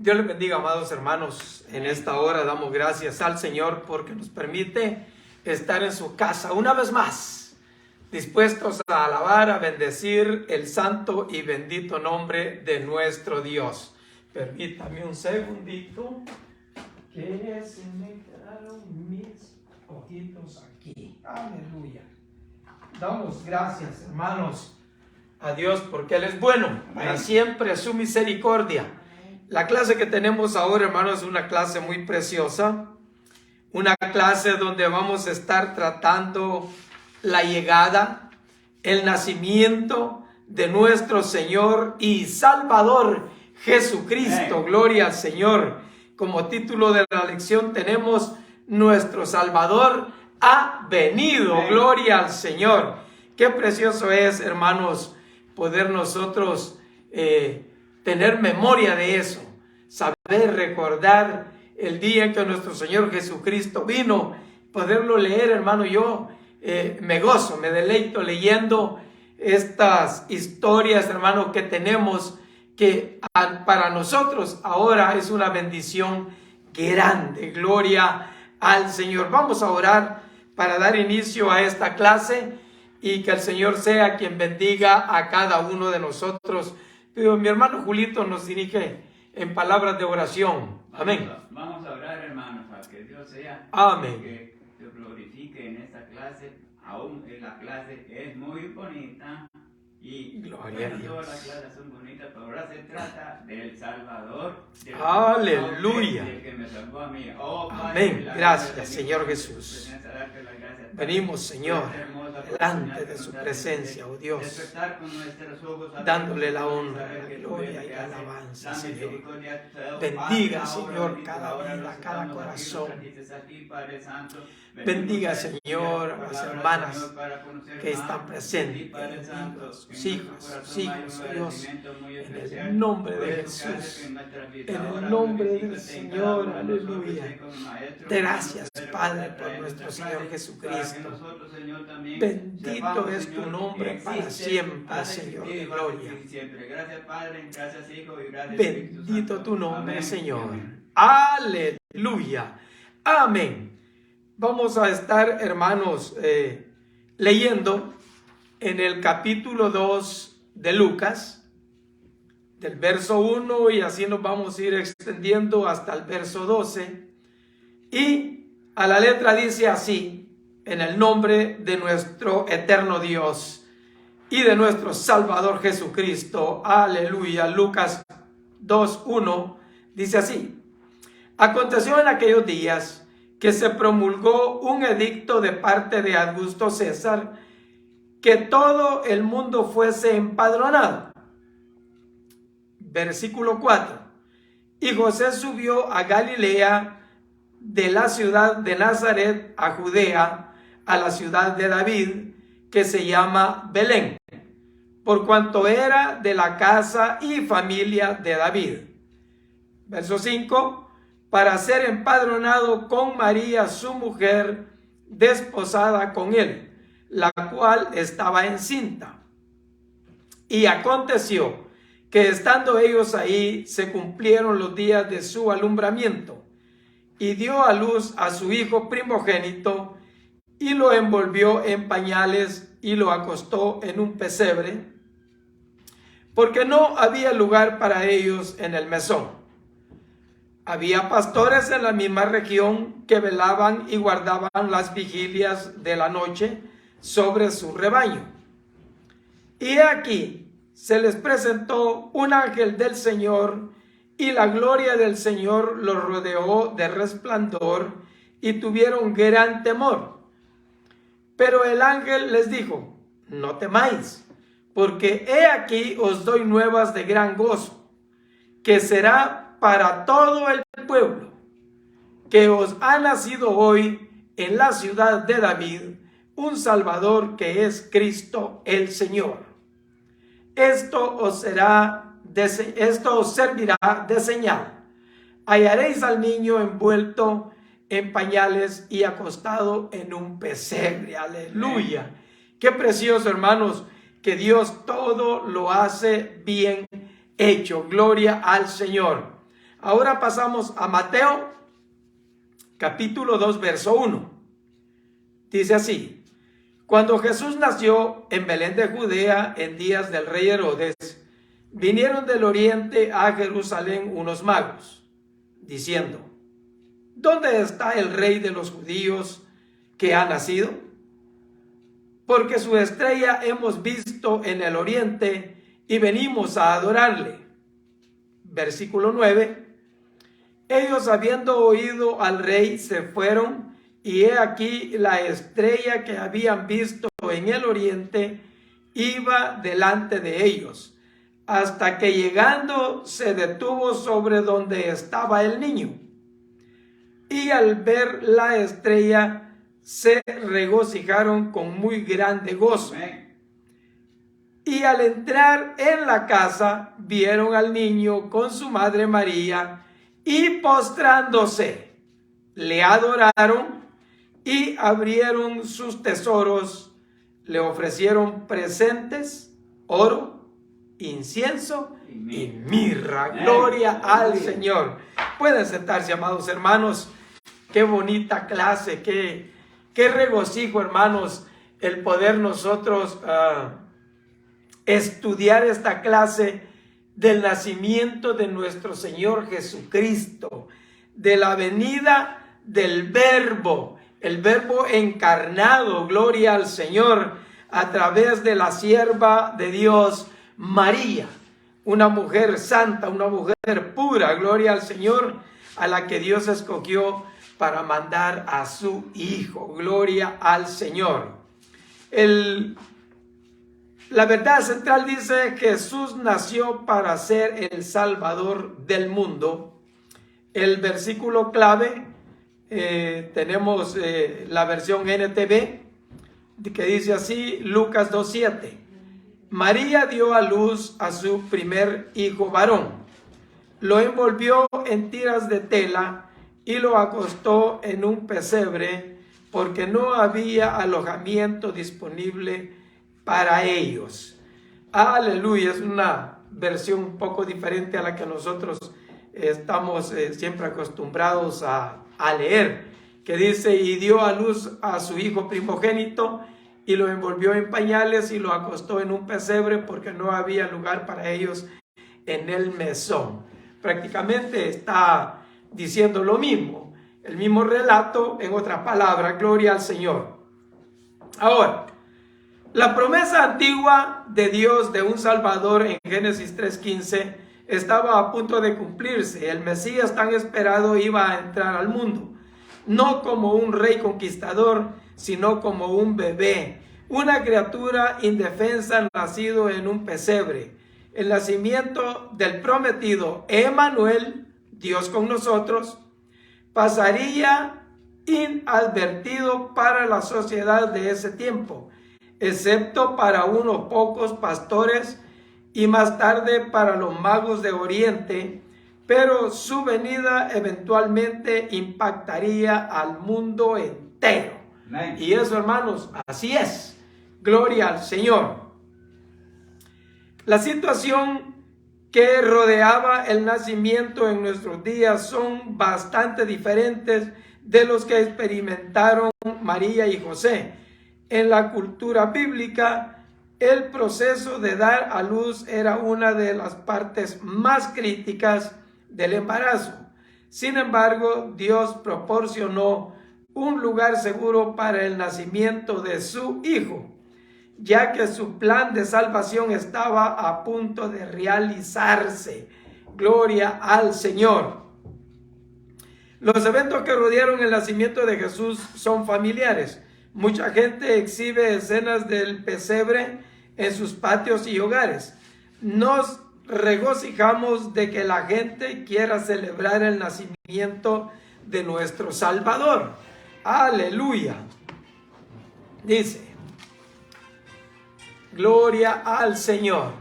Dios les bendiga, amados hermanos. En esta hora damos gracias al Señor porque nos permite estar en su casa una vez más, dispuestos a alabar, a bendecir el santo y bendito nombre de nuestro Dios. Permítame un segundito, que se me quedaron mis ojitos aquí. Aleluya. Damos gracias, hermanos, a Dios porque Él es bueno, para siempre su misericordia. La clase que tenemos ahora, hermanos, es una clase muy preciosa, una clase donde vamos a estar tratando la llegada, el nacimiento de nuestro Señor y Salvador Jesucristo. Gloria al Señor. Como título de la lección tenemos: nuestro Salvador ha venido. Gloria al Señor. Qué precioso es, hermanos, poder nosotros tener memoria de eso, saber recordar el día en que nuestro Señor Jesucristo vino, poderlo leer, hermano. Yo me gozo, me deleito leyendo estas historias, hermano, que tenemos, que para nosotros ahora es una bendición grande. Gloria al Señor. Vamos a orar para dar inicio a esta clase y que el Señor sea quien bendiga a cada uno de nosotros. Mi hermano Julito nos dirige en palabras de oración. Amén. Vamos a orar, hermanos, para que Dios sea. Amén. Que te glorifique en esta clase. Aún la clase es muy bonita. Y gloria a Dios. Todas las clases son bonitas, pero ahora se trata del Salvador. Aleluya. Del que me salvó a mí. Amén. Gracias, Señor Jesús. Venimos, Señor, delante de su presencia, oh Dios, dándole la honra, la gloria y la alabanza, Señor. Bendiga, Señor, cada vida, cada corazón. Bendiga, Señor, a las hermanas que están presentes. Bendiga a sus hijos, oh Dios, en el nombre de Jesús, en el nombre del Señor. Aleluya. Gracias, Padre, por nuestro Señor Jesucristo. Bendito es tu nombre para siempre, Señor de gloria. Bendito tu nombre, Señor. Aleluya. Amén. Vamos a estar, hermanos, leyendo en el capítulo 2 de Lucas, del verso 1, y así nos vamos a ir extendiendo hasta el verso 12. Y a la letra dice así: en el nombre de nuestro eterno Dios y de nuestro Salvador Jesucristo. Aleluya. Lucas 2:1 dice así: aconteció en aquellos días que se promulgó un edicto de parte de Augusto César, que todo el mundo fuese empadronado. Versículo 4. Y José subió a Galilea, de la ciudad de Nazaret a Judea, a la ciudad de David, que se llama Belén, por cuanto era de la casa y familia de David. Verso 5. Para ser empadronado con María, su mujer, desposada con él, la cual estaba encinta. Y aconteció que estando ellos ahí, se cumplieron los días de su alumbramiento, y dio a luz a su hijo primogénito, y lo envolvió en pañales y lo acostó en un pesebre, porque no había lugar para ellos en el mesón. Había pastores en la misma región que velaban y guardaban las vigilias de la noche sobre su rebaño. Y he aquí, se les presentó un ángel del Señor, y la gloria del Señor los rodeó de resplandor, y tuvieron gran temor. Pero el ángel les dijo: no temáis, porque he aquí os doy nuevas de gran gozo, que será para todo el pueblo, que os ha nacido hoy en la ciudad de David un Salvador, que es Cristo el Señor. Esto os servirá de señal. Hallaréis al niño envuelto en pañales y acostado en un pesebre. Aleluya. Qué precioso, hermanos, que Dios todo lo hace bien hecho. Gloria al Señor. Ahora pasamos a Mateo, capítulo 2, verso 1. Dice así: cuando Jesús nació en Belén de Judea en días del rey Herodes, vinieron del oriente a Jerusalén unos magos, diciendo: ¿dónde está el rey de los judíos que ha nacido? Porque su estrella hemos visto en el oriente y venimos a adorarle. Versículo 9. Ellos, habiendo oído al rey, se fueron, y he aquí la estrella que habían visto en el oriente iba delante de ellos, hasta que llegando se detuvo sobre donde estaba el niño. Y al ver la estrella se regocijaron con muy grande gozo. Y al entrar en la casa vieron al niño con su madre María, y postrándose le adoraron, y abrieron sus tesoros, le ofrecieron presentes, oro, incienso y mirra. Gloria al Señor. Pueden sentarse, amados hermanos. Qué bonita clase, qué regocijo, hermanos, el poder nosotros estudiar esta clase del nacimiento de nuestro Señor Jesucristo, de la venida del Verbo, el Verbo encarnado, gloria al Señor, a través de la sierva de Dios, María, una mujer santa, una mujer pura, gloria al Señor, a la que Dios escogió para mandar a su Hijo, gloria al Señor. La verdad central dice: Jesús nació para ser el Salvador del mundo. El versículo clave, tenemos la versión NTV, que dice así, Lucas 2:7. María dio a luz a su primer hijo varón, lo envolvió en tiras de tela y lo acostó en un pesebre, porque no había alojamiento disponible para ellos. Aleluya. Es una versión un poco diferente a la que nosotros estamos siempre acostumbrados a leer, que dice: y dio a luz a su hijo primogénito y lo envolvió en pañales y lo acostó en un pesebre, porque no había lugar para ellos en el mesón. Prácticamente está diciendo lo mismo, el mismo relato, en otras palabras. Gloria al Señor. Ahora, la promesa antigua de Dios de un Salvador en Génesis 3:15 estaba a punto de cumplirse. El Mesías tan esperado iba a entrar al mundo, no como un rey conquistador, sino como un bebé, una criatura indefensa nacido en un pesebre. El nacimiento del prometido Emmanuel, Dios con nosotros, pasaría inadvertido para la sociedad de ese tiempo, excepto para unos pocos pastores y más tarde para los magos de Oriente, pero su venida eventualmente impactaría al mundo entero. Amén. Y eso, hermanos, así es. Gloria al Señor. La situación que rodeaba el nacimiento en nuestros días son bastante diferentes de los que experimentaron María y José. En la cultura bíblica, el proceso de dar a luz era una de las partes más críticas del embarazo. Sin embargo, Dios proporcionó un lugar seguro para el nacimiento de su Hijo, ya que su plan de salvación estaba a punto de realizarse. Gloria al Señor. Los eventos que rodearon el nacimiento de Jesús son familiares. Mucha gente exhibe escenas del pesebre en sus patios y hogares. Nos regocijamos de que la gente quiera celebrar el nacimiento de nuestro Salvador. Aleluya. Dice: gloria al Señor.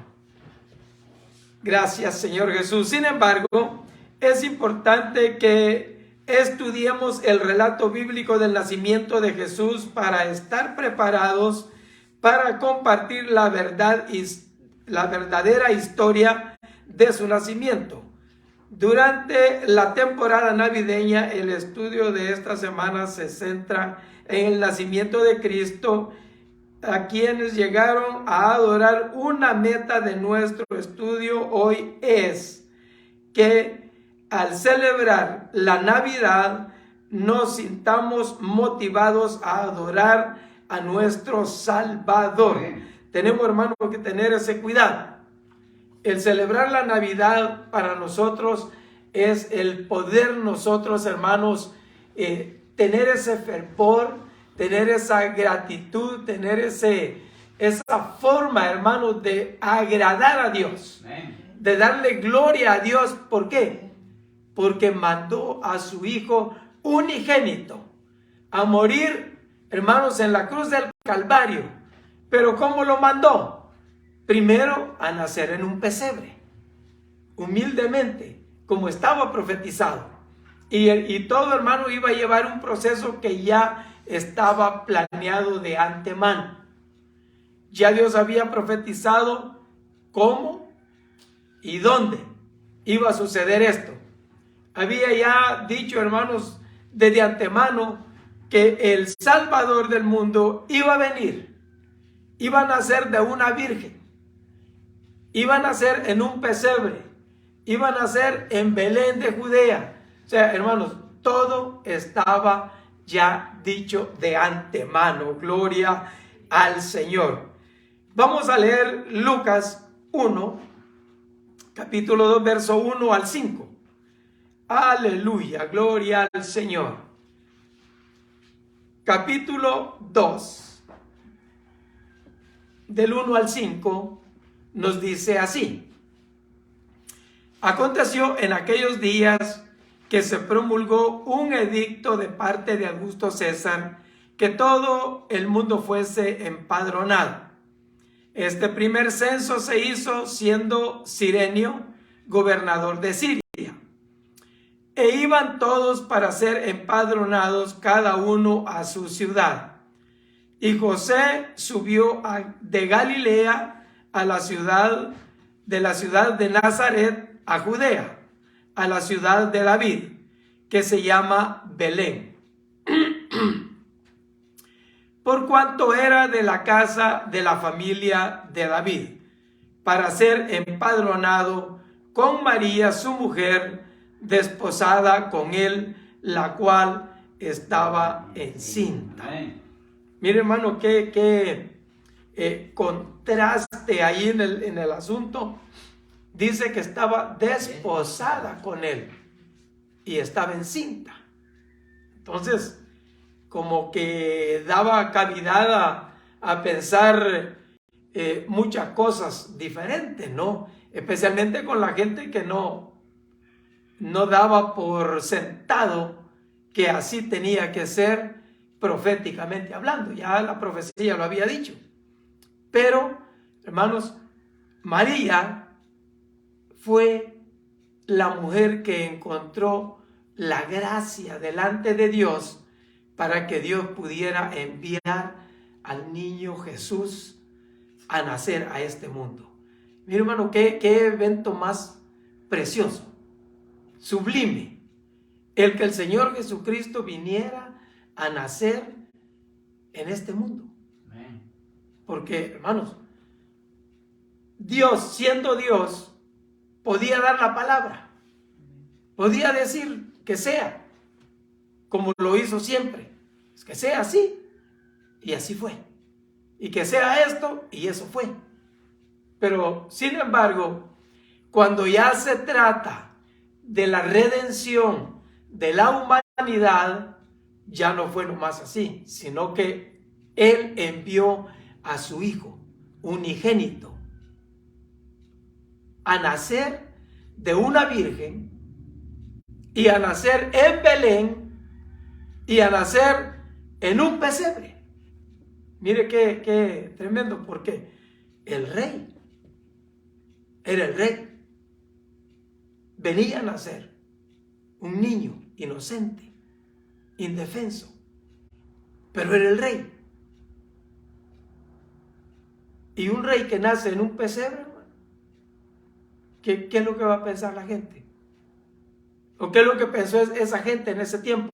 Gracias, Señor Jesús. Sin embargo, es importante que estudiemos el relato bíblico del nacimiento de Jesús para estar preparados para compartir la verdad y la verdadera historia de su nacimiento. Durante la temporada navideña, el estudio de esta semana se centra en el nacimiento de Cristo, a quienes llegaron a adorar. Una meta de nuestro estudio hoy es que al celebrar la Navidad nos sintamos motivados a adorar a nuestro Salvador. Tenemos, hermanos, que tener ese cuidado. El celebrar la Navidad para nosotros es el poder nosotros, hermanos, tener ese fervor, tener esa gratitud, tener esa forma, hermanos, de agradar a Dios, de darle gloria a Dios. ¿Por qué? Porque mandó a su Hijo unigénito a morir, hermanos, en la cruz del Calvario. Pero ¿cómo lo mandó? Primero, a nacer en un pesebre, humildemente, como estaba profetizado. Y todo, hermano, iba a llevar un proceso que ya estaba planeado de antemano. Ya Dios había profetizado cómo y dónde iba a suceder esto. Había ya dicho, hermanos, desde antemano que el Salvador del mundo iba a venir, iba a nacer de una virgen, iba a nacer en un pesebre, iba a nacer en Belén de Judea. O sea, hermanos, todo estaba ya dicho de antemano. Gloria al Señor. Vamos a leer Lucas 1, capítulo 2, verso 1 al 5. Aleluya, gloria al Señor. Capítulo 2, del 1 al 5, nos dice así: aconteció en aquellos días que se promulgó un edicto de parte de Augusto César, que todo el mundo fuese empadronado. Este primer censo se hizo siendo Cirenio gobernador de Siria. E iban todos para ser empadronados, cada uno a su ciudad. Y José subió de Galilea a la ciudad de Nazaret, a Judea, a la ciudad de David, que se llama Belén, por cuanto era de la casa de la familia de David, para ser empadronado con María, su mujer, desposada con él, la cual estaba encinta. Mire, hermano, qué contraste ahí en el asunto. Dice que estaba desposada con él y estaba encinta. Entonces, como que daba cavidad a pensar muchas cosas diferentes, ¿no? Especialmente con la gente que no daba por sentado que así tenía que ser proféticamente hablando. Ya la profecía lo había dicho. Pero, hermanos, María fue la mujer que encontró la gracia delante de Dios para que Dios pudiera enviar al niño Jesús a nacer a este mundo. Mi hermano, qué evento más precioso, sublime, el que el Señor Jesucristo viniera a nacer en este mundo. Porque, hermanos, Dios, siendo Dios, podía dar la palabra, podía decir que sea, como lo hizo siempre, que sea así, y así fue, y que sea esto, y eso fue. Pero, sin embargo, cuando ya se trata de la redención de la humanidad, ya no fue nomás así, sino que Él envió a su Hijo unigénito a nacer de una virgen, y a nacer en Belén, y a nacer en un pesebre. Mire qué tremendo, porque el rey era el rey. Venía a nacer un niño inocente, indefenso, pero era el rey. Y un rey que nace en un pesebre, ¿qué es lo que va a pensar la gente? ¿O qué es lo que pensó esa gente en ese tiempo?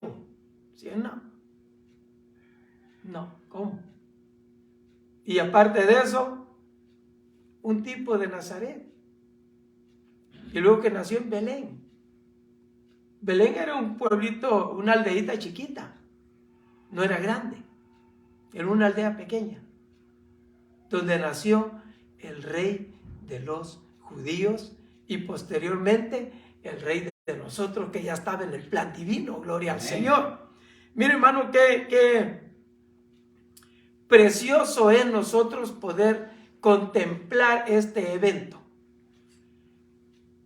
¿Sí? No, ¿cómo? Y aparte de eso, un tipo de Nazaret. Y luego que nació en Belén. Belén era un pueblito, una aldeita chiquita. No era grande. Era una aldea pequeña. Donde nació el rey de los judíos y posteriormente el rey de nosotros, que ya estaba en el plan divino. Gloria al Señor. Mire, hermano, qué precioso es nosotros poder contemplar este evento.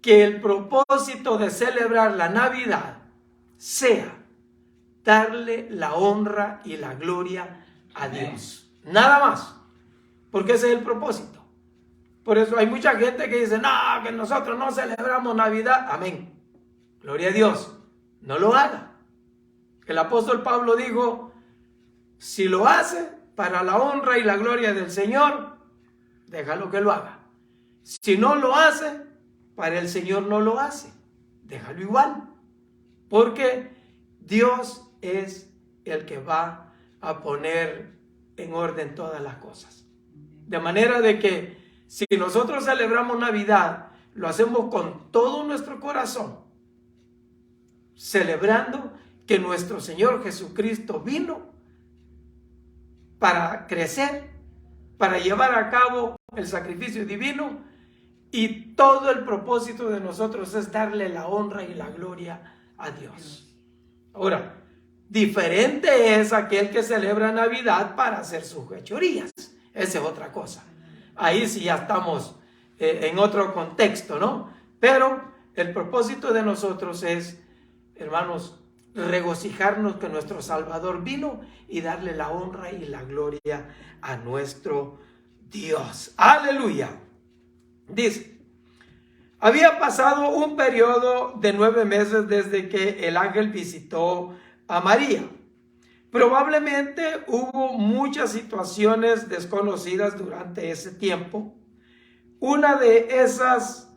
Que el propósito de celebrar la Navidad sea darle la honra y la gloria a Dios. Nada más. Porque ese es el propósito. Por eso hay mucha gente que dice, no, que nosotros no celebramos Navidad. Amén. Gloria a Dios. No lo haga. El apóstol Pablo dijo, si lo hace para la honra y la gloria del Señor, déjalo que lo haga. Si no lo hace, para el Señor no lo hace. Déjalo igual. Porque Dios es el que va a poner en orden todas las cosas. De manera de que si nosotros celebramos Navidad, lo hacemos con todo nuestro corazón, celebrando que nuestro Señor Jesucristo vino para crecer, para llevar a cabo el sacrificio divino, y todo el propósito de nosotros es darle la honra y la gloria a Dios. Ahora, diferente es aquel que celebra Navidad para hacer sus fechorías. Esa es otra cosa. Ahí sí ya estamos en otro contexto, ¿no? Pero el propósito de nosotros es, hermanos, regocijarnos que nuestro Salvador vino y darle la honra y la gloria a nuestro Dios. ¡Aleluya! Dice, había pasado un periodo de 9 meses desde que el ángel visitó a María. Probablemente hubo muchas situaciones desconocidas durante ese tiempo. Una de esas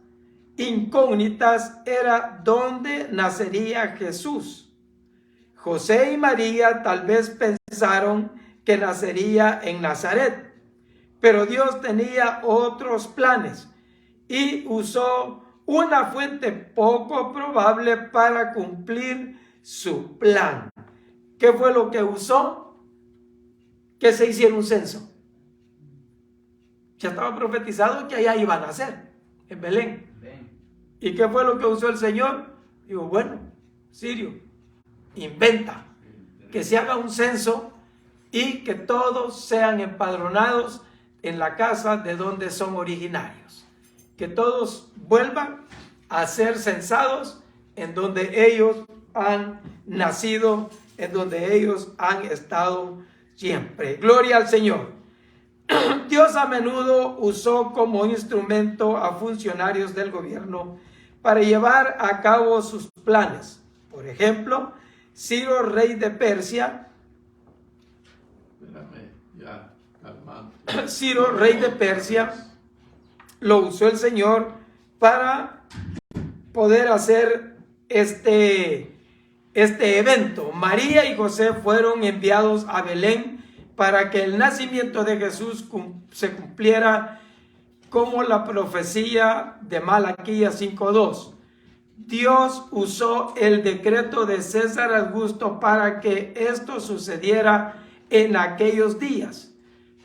incógnitas era dónde nacería Jesús. José y María tal vez pensaron que nacería en Nazaret, pero Dios tenía otros planes y usó una fuente poco probable para cumplir su plan. ¿Qué fue lo que usó? Que se hiciera un censo. Ya estaba profetizado que allá iban a nacer, en Belén. ¿Y qué fue lo que usó el Señor? Digo, bueno, Sirio, inventa que se haga un censo y que todos sean empadronados en la casa de donde son originarios. Que todos vuelvan a ser censados en donde ellos han nacido, en donde ellos han estado siempre. Gloria al Señor. Dios a menudo usó como instrumento a funcionarios del gobierno para llevar a cabo sus planes. Por ejemplo, Ciro, rey de Persia. Ciro, rey de Persia, lo usó el Señor para poder hacer este evento. María y José fueron enviados a Belén para que el nacimiento de Jesús se cumpliera como la profecía de Malaquías 5:2. Dios usó el decreto de César Augusto para que esto sucediera en aquellos días.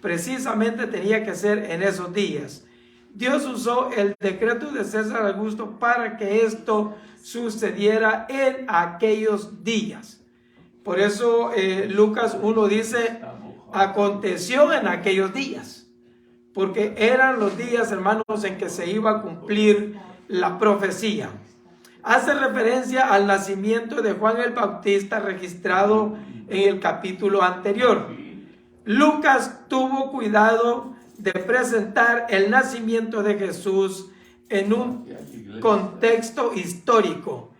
Precisamente tenía que ser en esos días. Dios usó el decreto de César Augusto para que esto sucediera en aquellos días. Por eso Lucas 1 dice, aconteció en aquellos días, porque eran los días, hermanos, en que se iba a cumplir la profecía. Hace referencia al nacimiento de Juan el Bautista registrado en el capítulo anterior. Lucas tuvo cuidado de presentar el nacimiento de Jesús en un contexto histórico.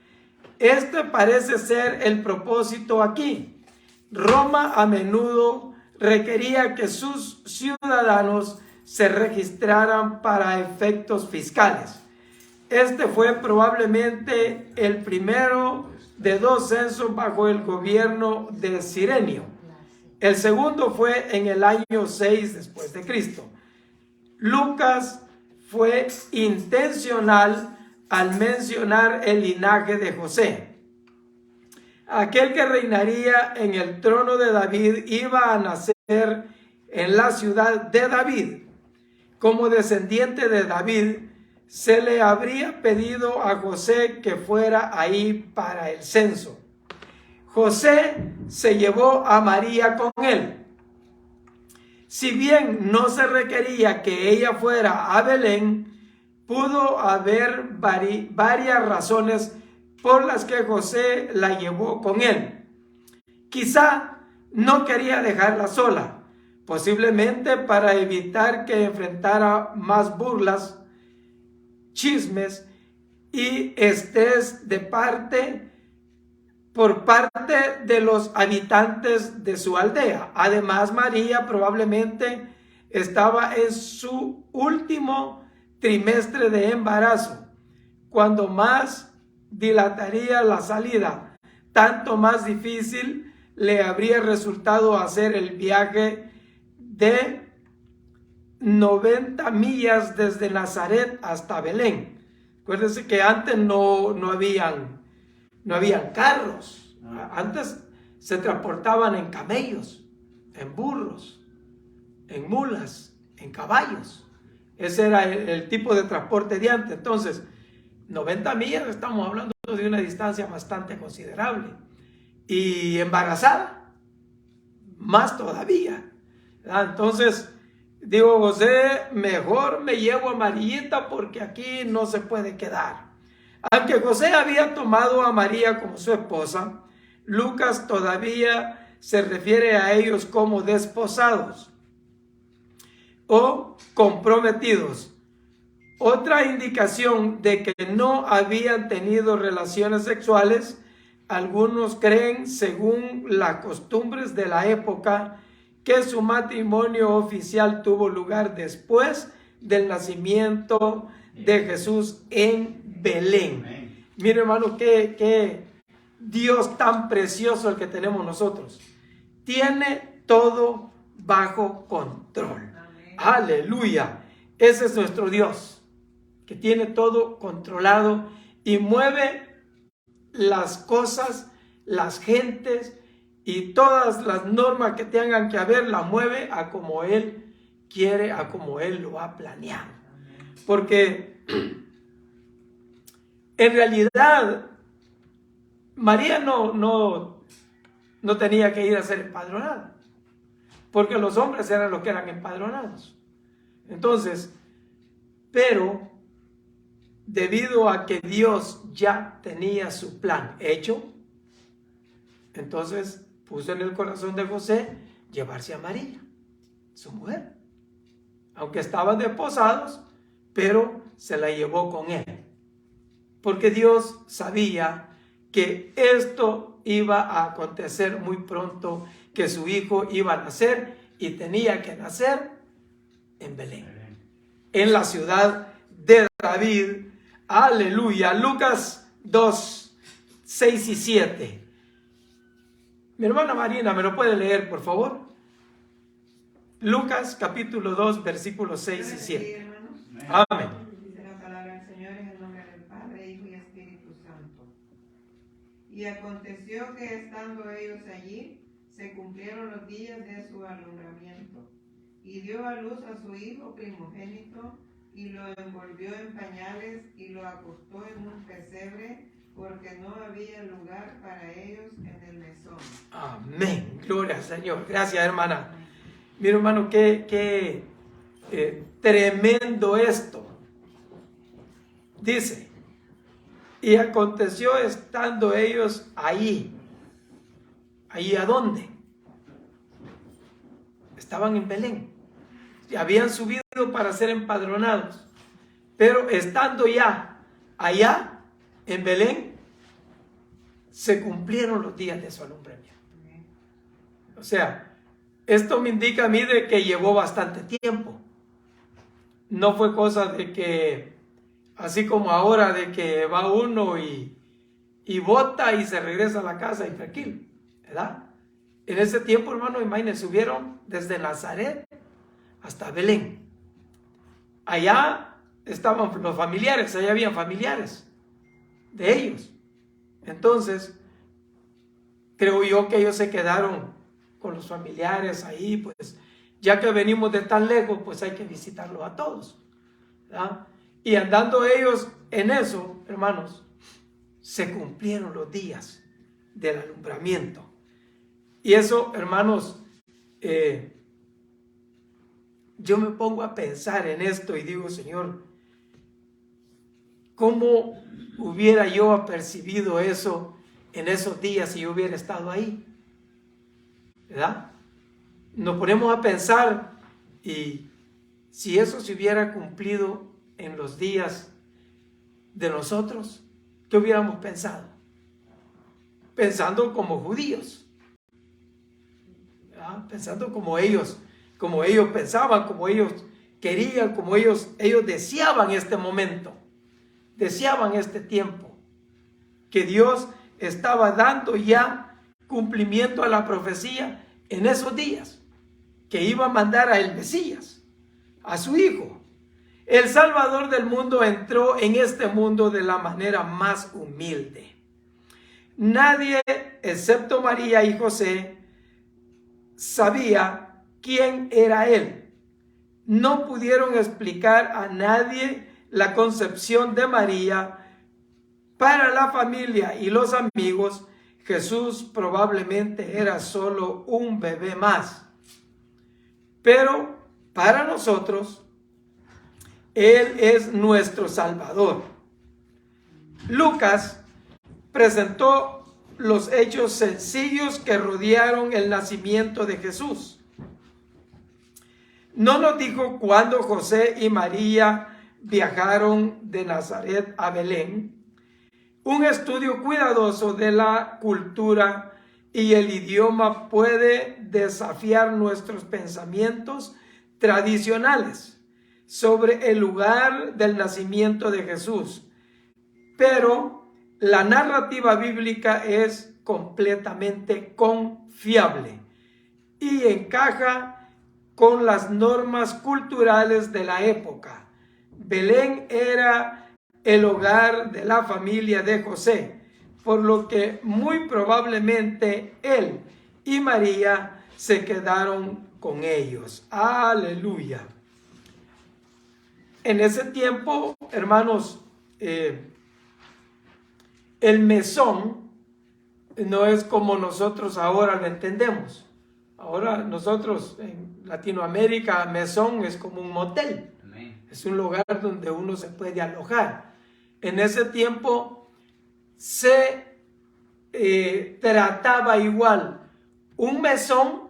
Este parece ser el propósito aquí. Roma a menudo requería que sus ciudadanos se registraran para efectos fiscales. Este fue probablemente el primero de 2 censos bajo el gobierno de Cirenio. El segundo fue en el año 6 después de Cristo. Lucas fue intencional al mencionar el linaje de José. Aquel que reinaría en el trono de David iba a nacer en la ciudad de David. Como descendiente de David, se le habría pedido a José que fuera ahí para el censo. José se llevó a María con él. Si bien no se requería que ella fuera a Belén, pudo haber varias razones por las que José la llevó con él. Quizá no quería dejarla sola, posiblemente para evitar que enfrentara más burlas, chismes y estrés por parte de los habitantes de su aldea. Además, María probablemente estaba en su último trimestre de embarazo, cuando más dilataría la salida, tanto más difícil le habría resultado hacer el viaje de 90 millas desde Nazaret hasta Belén. Acuérdense que antes no habían carros. Antes se transportaban en camellos, en burros, en mulas, en caballos. Ese era el tipo de transporte de antes. Entonces, 90 millas, estamos hablando de una distancia bastante considerable. Y embarazada, más todavía. Entonces, digo, José, mejor me llevo a Marita porque aquí no se puede quedar. Aunque José había tomado a María como su esposa, Lucas todavía se refiere a ellos como desposados o comprometidos. Otra indicación de que no habían tenido relaciones sexuales. Algunos creen, según las costumbres de la época, que su matrimonio oficial tuvo lugar después del nacimiento de Jesús en Belén. Mire, hermano, qué Dios tan precioso el que tenemos nosotros. Tiene todo bajo control. Amén. Aleluya. Ese es nuestro Dios, que tiene todo controlado y mueve las cosas, las gentes y todas las normas que tengan que haber, las mueve a como Él quiere, a como Él lo ha planeado. Porque en realidad María no tenía que ir a ser empadronada, porque los hombres eran los que eran empadronados. Entonces, pero debido a que Dios ya tenía su plan hecho, entonces puso en el corazón de José llevarse a María, su mujer. Aunque estaban desposados, pero se la llevó con él. Porque Dios sabía que esto iba a acontecer muy pronto, que su hijo iba a nacer y tenía que nacer en Belén, en la ciudad de David. Aleluya. Lucas 2, 6 y 7. Mi hermana Marina, ¿me lo puede leer, por favor? Lucas capítulo 2, versículos 6 y 7. Amén. Dice la palabra del Señor en el nombre del Padre, Hijo y Espíritu Santo. Y aconteció que estando ellos allí, se cumplieron los días de su alumbramiento. Y dio a luz a su hijo primogénito, y lo envolvió en pañales, y lo acostó en un pesebre, porque no había lugar para ellos en el mesón. Amén. Gloria al Señor. Gracias, hermana. Mira, hermano, qué tremendo esto. Dice, y aconteció estando ellos ahí. ¿Ahí a dónde? Estaban en Belén. Habían subido para ser empadronados. Pero estando ya allá en Belén, se cumplieron los días de su alumbramiento. O sea, esto me indica a mí de que llevó bastante tiempo. No fue cosa de que Así como ahora de que va uno y vota y se regresa a la casa y tranquilo, ¿verdad? En ese tiempo, hermano, imagínense, subieron desde Nazaret hasta Belén. Allá estaban los familiares, allá habían familiares de ellos. Entonces, creo yo que ellos se quedaron con los familiares ahí, pues, ya que venimos de tan lejos, pues hay que visitarlos a todos, ¿verdad? Y andando ellos en eso, hermanos, se cumplieron los días del alumbramiento. Y eso, hermanos, yo me pongo a pensar en esto y digo, Señor, ¿cómo hubiera yo apercibido eso en esos días si yo hubiera estado ahí? ¿Verdad? Nos ponemos a pensar, y si eso se hubiera cumplido en los días de nosotros, ¿qué hubiéramos pensado? Pensando como judíos, ¿verdad? Pensando como ellos pensaban, como ellos querían, como ellos deseaban este momento, deseaban este tiempo, que Dios estaba dando ya cumplimiento a la profecía en esos días, que iba a mandar a el Mesías, a su Hijo. El Salvador del mundo entró en este mundo de la manera más humilde. Nadie, excepto María y José, sabía quién era Él. No pudieron explicar a nadie la concepción de María. Para la familia y los amigos, Jesús probablemente era solo un bebé más. Pero para nosotros, Él es nuestro Salvador. Lucas presentó los hechos sencillos que rodearon el nacimiento de Jesús. No nos dijo cuándo José y María viajaron de Nazaret a Belén. Un estudio cuidadoso de la cultura y el idioma puede desafiar nuestros pensamientos tradicionales sobre el lugar del nacimiento de Jesús. Pero la narrativa bíblica es completamente confiable y encaja con las normas culturales de la época. Belén era el hogar de la familia de José, por lo que muy probablemente él y María se quedaron con ellos. Aleluya. En ese tiempo, hermanos, el mesón no es como nosotros ahora lo entendemos. Ahora nosotros en Latinoamérica, mesón es como un motel. Amén. Es un lugar donde uno se puede alojar. En ese tiempo se trataba igual. Un mesón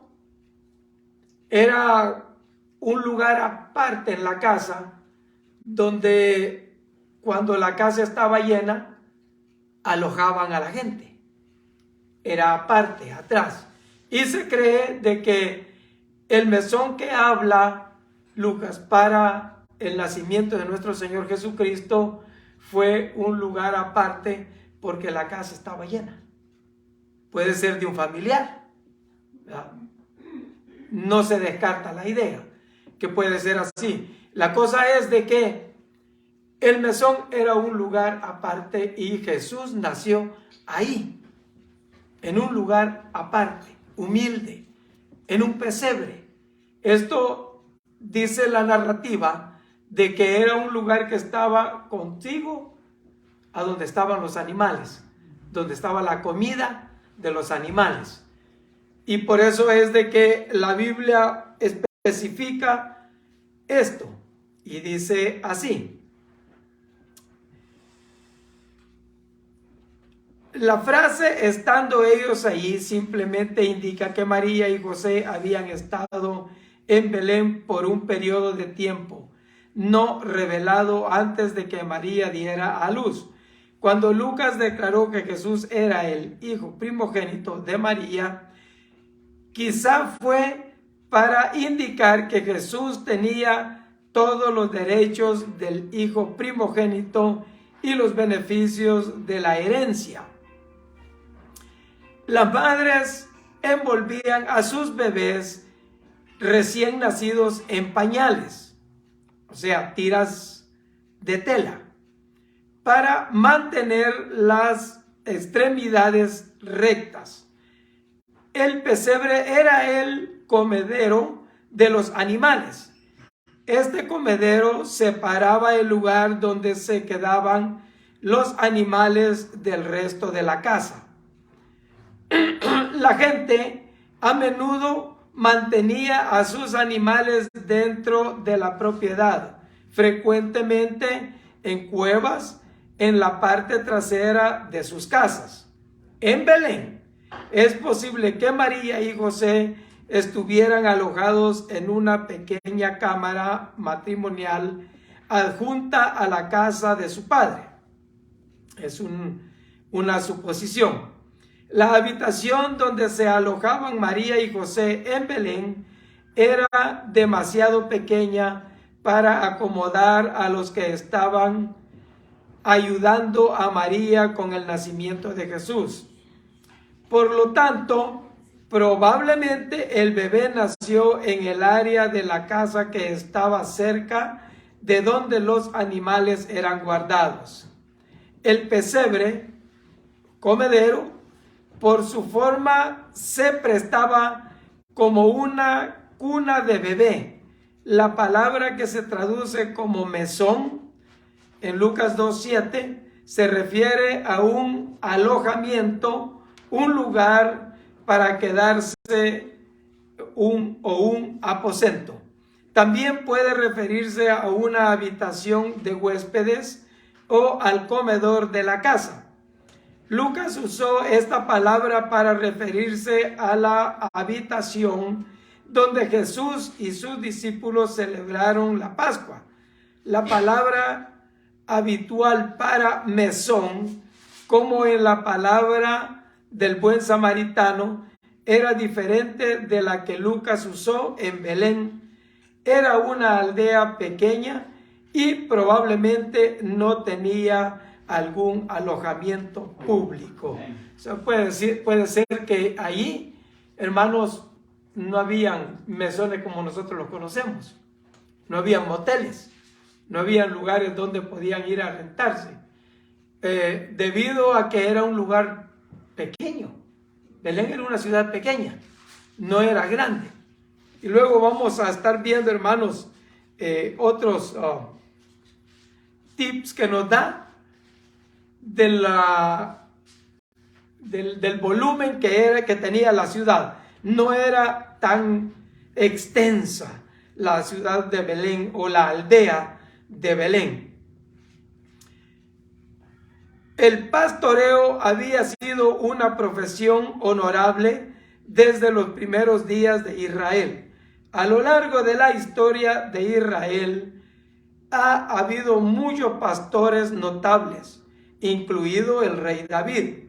era un lugar aparte en la casa, donde cuando la casa estaba llena, alojaban a la gente. Era aparte, atrás. Y se cree de que el mesón que habla Lucas para el nacimiento de nuestro Señor Jesucristo fue un lugar aparte porque la casa estaba llena. Puede ser de un familiar, ¿verdad? No se descarta la idea que puede ser así. La cosa es de que el mesón era un lugar aparte y Jesús nació ahí, en un lugar aparte, humilde, en un pesebre. Esto dice la narrativa de que era un lugar que estaba contigo a donde estaban los animales, donde estaba la comida de los animales. Y por eso es de que la Biblia especifica esto y dice así. La frase estando ellos allí simplemente indica que María y José habían estado en Belén por un periodo de tiempo no revelado antes de que María diera a luz. Cuando Lucas declaró que Jesús era el hijo primogénito de María, quizá fue para indicar que Jesús tenía todos los derechos del hijo primogénito y los beneficios de la herencia. Las madres envolvían a sus bebés recién nacidos en pañales, o sea, tiras de tela, para mantener las extremidades rectas. El pesebre era el comedero de los animales. Este comedero separaba el lugar donde se quedaban los animales del resto de la casa. La gente a menudo mantenía a sus animales dentro de la propiedad, frecuentemente en cuevas en la parte trasera de sus casas. En Belén es posible que María y José estuvieran alojados en una pequeña cámara matrimonial adjunta a la casa de su padre. Es una suposición. La habitación donde se alojaban María y José en Belén era demasiado pequeña para acomodar a los que estaban ayudando a María con el nacimiento de Jesús. Por lo tanto, probablemente el bebé nació en el área de la casa que estaba cerca de donde los animales eran guardados. El pesebre, comedero, por su forma se prestaba como una cuna de bebé. La palabra que se traduce como mesón en Lucas 2:7 se refiere a un alojamiento, un lugar para quedarse un aposento. También puede referirse a una habitación de huéspedes o al comedor de la casa. Lucas usó esta palabra para referirse a la habitación donde Jesús y sus discípulos celebraron la Pascua. La palabra habitual para mesón, como en la palabra del buen samaritano, era diferente de la que Lucas usó en Belén. Era una aldea pequeña y probablemente no tenía algún alojamiento público. O sea, puede ser que allí, hermanos, no habían mesones como nosotros los conocemos. No habían moteles. No habían lugares donde podían ir a rentarse. Debido a que era un lugar pequeño. Belén era una ciudad pequeña. No era grande. Y luego vamos a estar viendo, hermanos, otros tips que nos da del volumen que tenía la ciudad. No era tan extensa la ciudad de Belén o la aldea de Belén. El pastoreo había sido una profesión honorable desde los primeros días de Israel. A lo largo de la historia de Israel ha habido muchos pastores notables, incluido el rey David.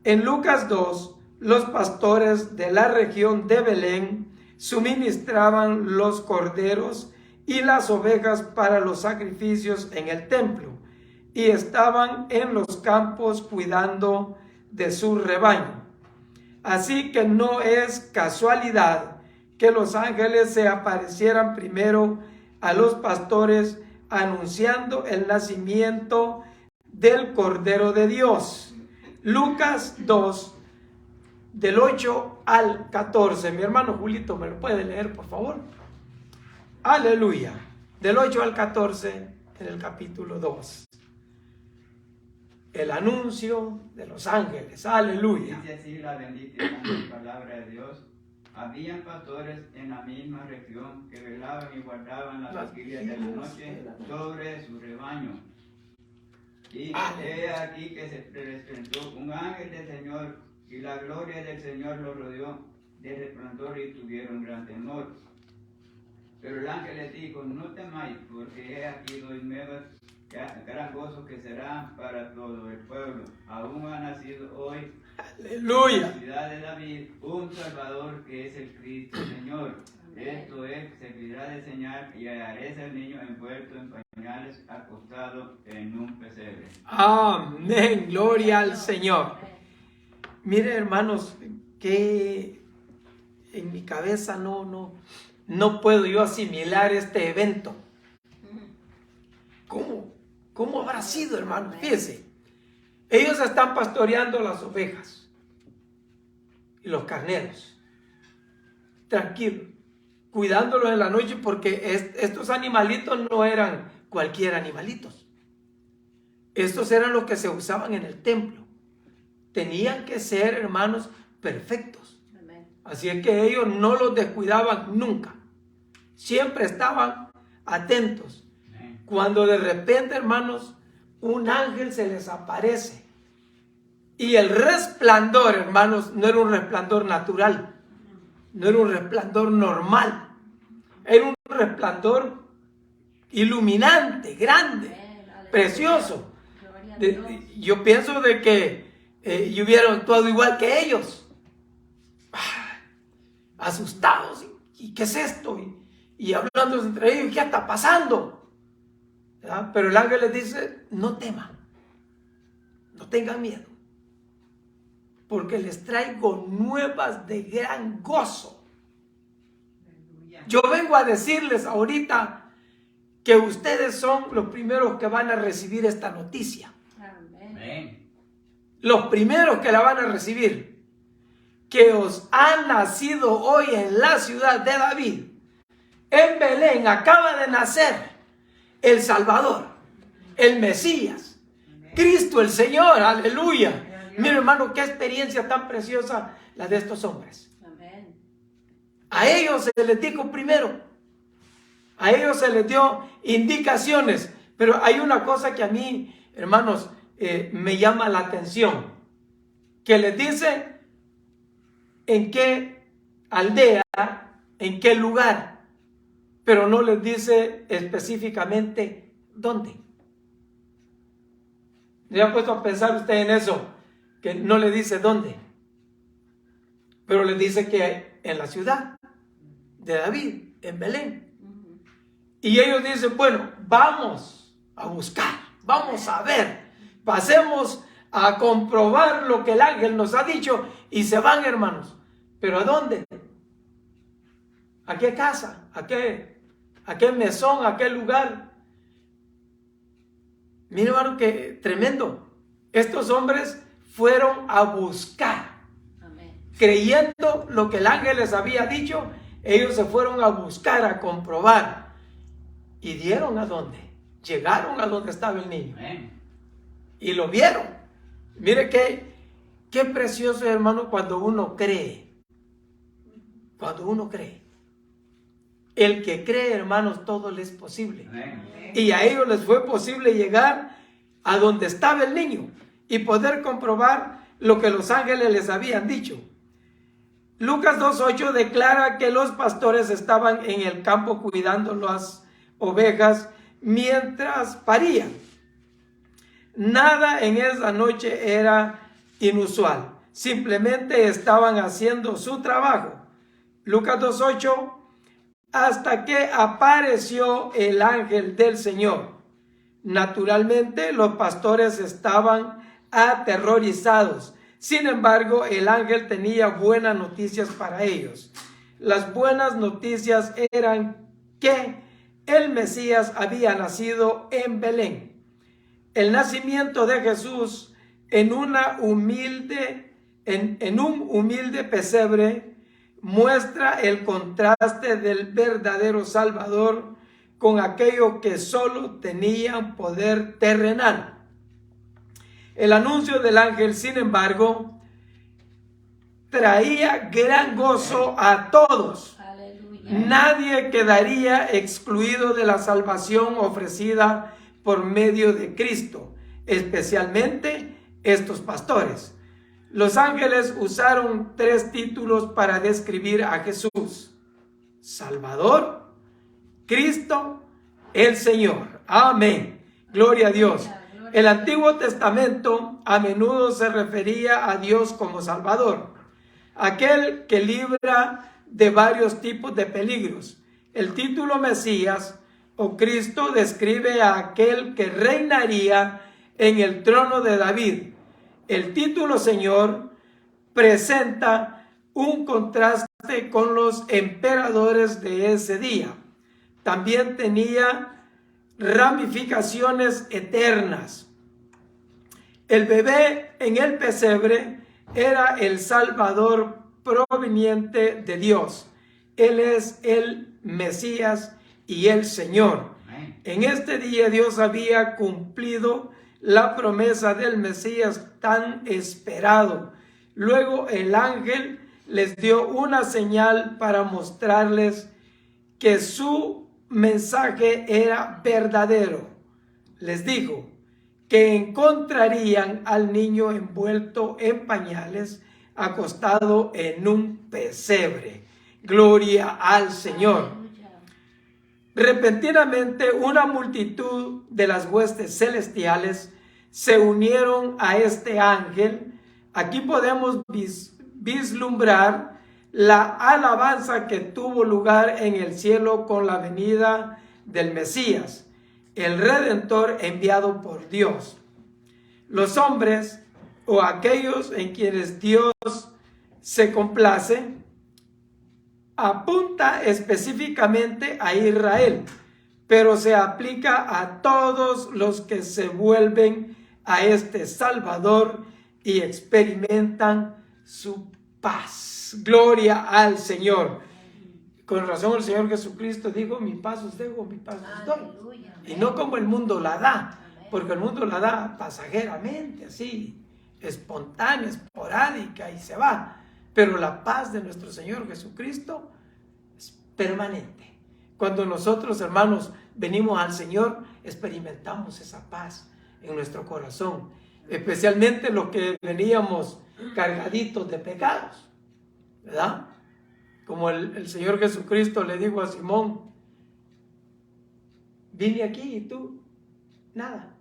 En Lucas 2, los pastores de la región de Belén suministraban los corderos y las ovejas para los sacrificios en el templo y estaban en los campos cuidando de su rebaño. Así que no es casualidad que los ángeles se aparecieran primero a los pastores anunciando el nacimiento del Cordero de Dios. Lucas 2, del 8 al 14. Mi hermano Julito, ¿me lo puede leer, por favor? Aleluya. Del 8 al 14, en el capítulo 2. El anuncio de los ángeles. Aleluya. Dice así la bendita y santa palabra de Dios. Habían pastores en la misma región que velaban y guardaban las vigilias de la noche sobre su rebaño. Y he aquí que se presentó un ángel del Señor, y la gloria del Señor los rodeó de resplandor y tuvieron gran temor. Pero el ángel les dijo: no temáis, porque he aquí doy nuevas, gran gozo que será para todo el pueblo. Aún ha nacido hoy, aleluya, en la ciudad de David, un Salvador que es el Cristo Señor. Esto es, servirá de señal y hallaréis al niño envuelto en pañales, acostado en un pesebre. Amén, gloria al Señor. Mire, hermanos, que en mi cabeza no puedo yo asimilar este evento. ¿Cómo habrá sido, hermanos? Fíjense, ellos están pastoreando las ovejas y los carneros, tranquilos, cuidándolos en la noche, porque estos animalitos no eran cualquier animalitos. Estos eran los que se usaban en el templo. Tenían que ser, hermanos, perfectos. Así es que ellos no los descuidaban nunca. Siempre estaban atentos. Cuando de repente, hermanos, un ángel se les aparece. Y el resplandor, hermanos, no era un resplandor natural. No era un resplandor normal. Era un resplandor iluminante, grande, precioso. Yo pienso de que yo hubiera actuado igual que ellos. Asustados. ¿Y qué es esto? Y hablando entre ellos, ¿qué está pasando? ¿Verdad? Pero el ángel les dice, no teman, no tengan miedo, porque les traigo nuevas de gran gozo. Yo vengo a decirles ahorita que ustedes son los primeros que van a recibir esta noticia. Amén. Los primeros que la van a recibir. Que os ha nacido hoy en la ciudad de David, en Belén, acaba de nacer el Salvador, el Mesías, Cristo el Señor, aleluya. Mira, hermano, qué experiencia tan preciosa la de estos hombres. A ellos se les dijo primero, a ellos se les dio indicaciones, pero hay una cosa que a mí, hermanos, me llama la atención, que les dice en qué aldea, en qué lugar, pero no les dice específicamente dónde. ¿Se ha puesto a pensar usted en eso? Que no le dice dónde, pero le dice que en la ciudad de David, en Belén. Y ellos dicen, bueno, vamos a buscar, vamos a ver, pasemos a comprobar lo que el ángel nos ha dicho, y se van, hermanos. ¿Pero a dónde? ¿A qué casa? ¿A qué mesón? ¿A qué lugar? Mira, hermano, que tremendo. Estos hombres fueron a buscar. Amén. Creyendo lo que el ángel les había dicho, ellos se fueron a buscar, a comprobar. ¿Y dieron a dónde? Llegaron a donde estaba el niño. Amén. Y lo vieron. Mire qué precioso, hermano, cuando uno cree. Cuando uno cree. El que cree, hermanos, todo le es posible. Amén. Y a ellos les fue posible llegar a donde estaba el niño y poder comprobar lo que los ángeles les habían dicho. Lucas 2:8 declara que los pastores estaban en el campo cuidando las ovejas mientras parían. Nada en esa noche era inusual. Simplemente estaban haciendo su trabajo. Lucas 2:8, hasta que apareció el ángel del Señor. Naturalmente, los pastores estaban aterrorizados. Sin embargo, el ángel tenía buenas noticias para ellos. Las buenas noticias eran que el Mesías había nacido en Belén. El nacimiento de Jesús en un humilde pesebre muestra el contraste del verdadero Salvador con aquello que solo tenían poder terrenal. El anuncio del ángel, sin embargo, traía gran gozo a todos. Aleluya. Nadie quedaría excluido de la salvación ofrecida por medio de Cristo, especialmente estos pastores. Los ángeles usaron 3 títulos para describir a Jesús: Salvador, Cristo, el Señor. Amén. Gloria a Dios. El Antiguo Testamento a menudo se refería a Dios como Salvador, aquel que libra de varios tipos de peligros. El título Mesías o Cristo describe a aquel que reinaría en el trono de David. El título Señor presenta un contraste con los emperadores de ese día. También tenía ramificaciones eternas. El bebé en el pesebre era el Salvador proveniente de Dios. Él es el Mesías y el Señor. En este día Dios había cumplido la promesa del Mesías tan esperado. Luego el ángel les dio una señal para mostrarles que su mensaje era verdadero. Les dijo que encontrarían al niño envuelto en pañales, acostado en un pesebre. Gloria al Señor. Repentinamente una multitud de las huestes celestiales se unieron a este ángel. Aquí podemos vislumbrar la alabanza que tuvo lugar en el cielo con la venida del Mesías, el Redentor enviado por Dios. Los hombres o aquellos en quienes Dios se complace apunta específicamente a Israel, pero se aplica a todos los que se vuelven a este Salvador y experimentan su paz. Gloria al Señor. Con razón el Señor Jesucristo dijo: mi paz os dejo, mi paz os doy. Y no como el mundo la da, porque el mundo la da pasajeramente, así, espontánea, esporádica y se va. Pero la paz de nuestro Señor Jesucristo es permanente. Cuando nosotros, hermanos, venimos al Señor, experimentamos esa paz en nuestro corazón, especialmente los que veníamos cargaditos de pecados, ¿verdad? Como el Señor Jesucristo le dijo a Simón: vine aquí y tú, nada.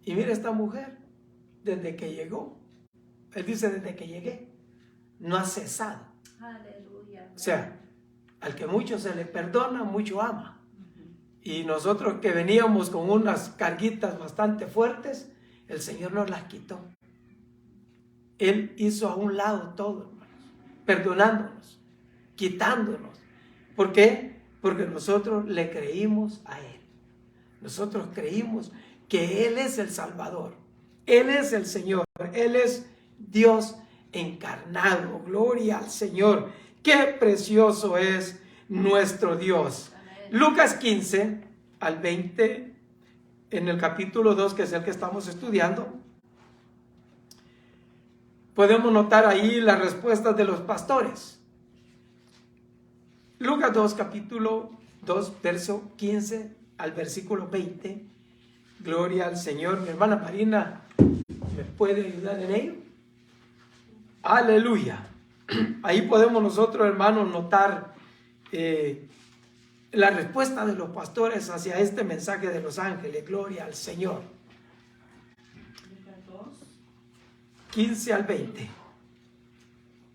Y mira esta mujer, desde que llegó, él dice: desde que llegué, no ha cesado. Aleluya. O sea, al que mucho se le perdona, mucho ama. Y nosotros que veníamos con unas carguitas bastante fuertes, el Señor nos las quitó. Él hizo a un lado todo, hermanos, perdonándonos, quitándonos. ¿Por qué? Porque nosotros le creímos a Él. Nosotros creímos que Él es el Salvador. Él es el Señor. Él es Dios encarnado. Gloria al Señor. Qué precioso es nuestro Dios. Lucas 15 al 20, en el capítulo 2, que es el que estamos estudiando, podemos notar ahí las respuestas de los pastores. Lucas 2, capítulo 2, verso 15 al versículo 20. Gloria al Señor. Mi hermana Marina, ¿me puede ayudar en ello? Aleluya. Ahí podemos nosotros, hermanos, notar la respuesta de los pastores hacia este mensaje de los ángeles. Gloria al Señor. 15 al 20.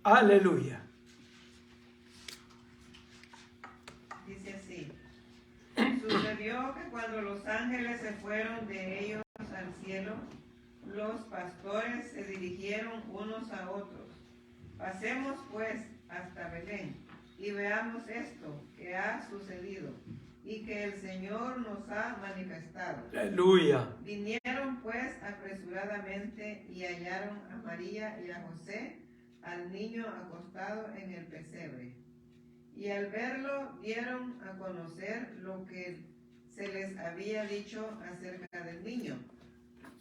Aleluya. Dice así: sucedió que cuando los ángeles se fueron de ellos al cielo, los pastores se dirigieron unos a otros: pasemos pues hasta Belén y veamos esto que ha sucedido y que el Señor nos ha manifestado. Aleluya. Vinieron pues apresuradamente y hallaron a María y a José, al niño acostado en el pesebre. Y al verlo dieron a conocer lo que se les había dicho acerca del niño.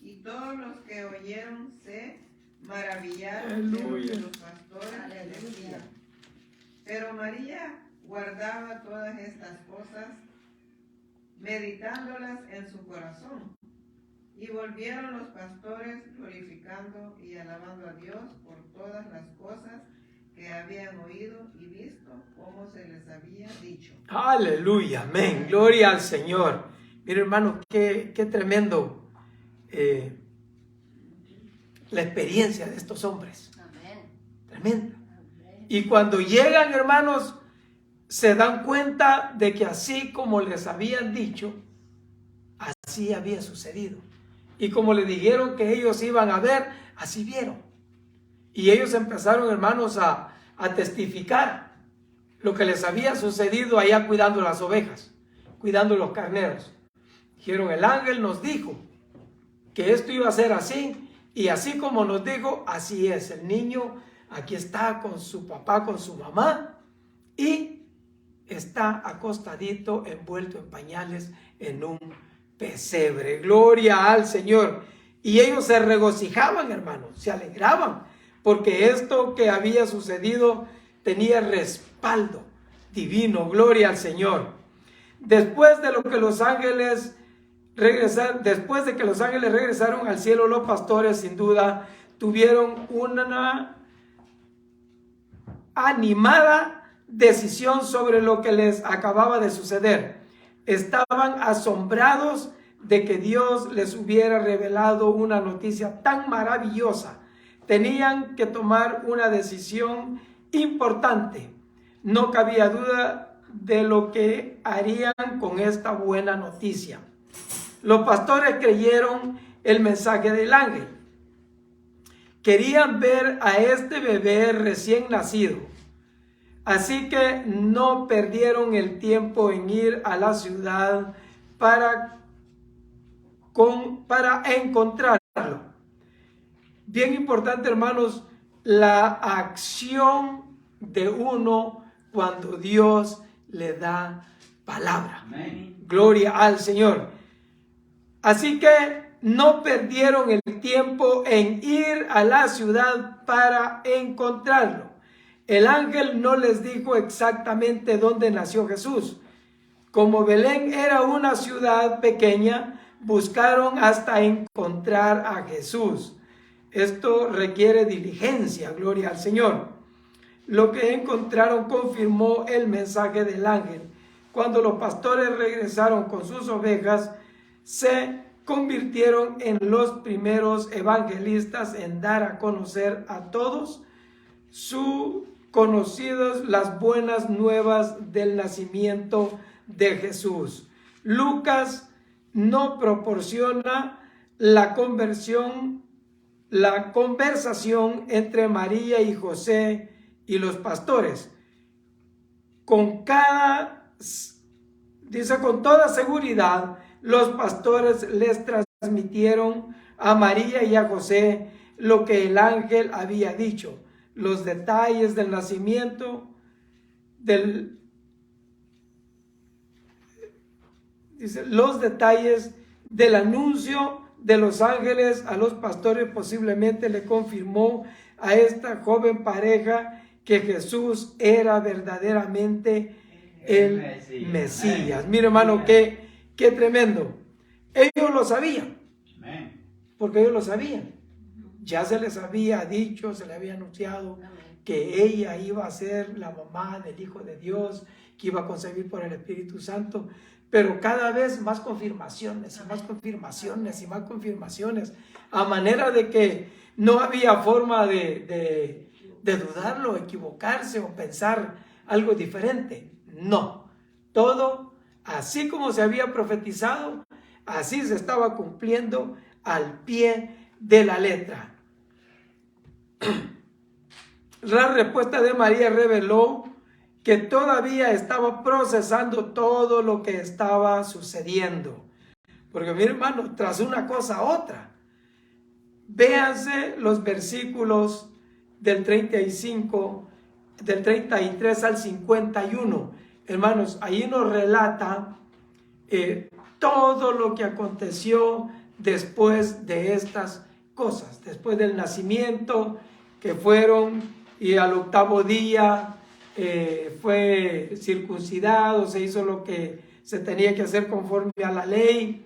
Y todos los que oyeron se maravillaron de lo que los pastores les decían. Pero María guardaba todas estas cosas, meditándolas en su corazón. Y volvieron los pastores glorificando y alabando a Dios por todas las cosas que habían oído y visto, como se les había dicho. Aleluya, amén. Gloria al Señor. Mira, hermano, qué tremendo la experiencia de estos hombres. Amén. Tremendo. Y cuando llegan, hermanos, se dan cuenta de que así como les habían dicho, así había sucedido. Y como le dijeron que ellos iban a ver, así vieron. Y ellos empezaron, hermanos, a testificar lo que les había sucedido allá cuidando las ovejas, cuidando los carneros. Dijeron, el ángel nos dijo que esto iba a ser así, y así como nos dijo, así es. El niño aquí está con su papá, con su mamá, y está acostadito, envuelto en pañales, en un pesebre. Gloria al Señor. Y ellos se regocijaban, hermanos, se alegraban, porque esto que había sucedido tenía respaldo divino. Gloria al Señor. Después de que los ángeles regresaron al cielo, los pastores sin duda tuvieron una animada decisión sobre lo que les acababa de suceder. Estaban asombrados de que Dios les hubiera revelado una noticia tan maravillosa. Tenían que tomar una decisión importante. No cabía duda de lo que harían con esta buena noticia. Los pastores creyeron el mensaje del ángel. Querían ver a este bebé recién nacido. Así que no perdieron el tiempo en ir a la ciudad para encontrarlo. Bien importante, hermanos, la acción de uno cuando Dios le da palabra. Amén. Gloria al Señor. Así que no perdieron el tiempo en ir a la ciudad para encontrarlo. El ángel no les dijo exactamente dónde nació Jesús. Como Belén era una ciudad pequeña, buscaron hasta encontrar a Jesús. Esto requiere diligencia, gloria al Señor. Lo que encontraron confirmó el mensaje del ángel. Cuando los pastores regresaron con sus ovejas, se convirtieron en los primeros evangelistas en dar a conocer a todos sus conocidos las buenas nuevas del nacimiento de Jesús. Lucas no proporciona la conversación entre María y José y los pastores. Con toda seguridad, los pastores les transmitieron a María y a José lo que el ángel había dicho, los detalles del nacimiento, los detalles del anuncio de los ángeles a los pastores. Posiblemente le confirmó a esta joven pareja que Jesús era verdaderamente el Mesías. Mira, hermano, qué tremendo. Ellos lo sabían, porque ellos lo sabían. Ya se les había dicho, se les había anunciado que ella iba a ser la mamá del Hijo de Dios, que iba a concebir por el Espíritu Santo. Pero cada vez más confirmaciones y más confirmaciones y más confirmaciones, a manera de que no había forma de dudarlo, equivocarse o pensar algo diferente. No, todo así como se había profetizado, así se estaba cumpliendo al pie de la letra. La respuesta de María reveló que todavía estaba procesando todo lo que estaba sucediendo. Porque mi hermano, tras una cosa a otra, véanse los versículos del 33 al 51. Hermanos, ahí nos relata todo lo que aconteció después de estas cosas, después del nacimiento, que fueron, y al octavo día fue circuncidado, se hizo lo que se tenía que hacer conforme a la ley.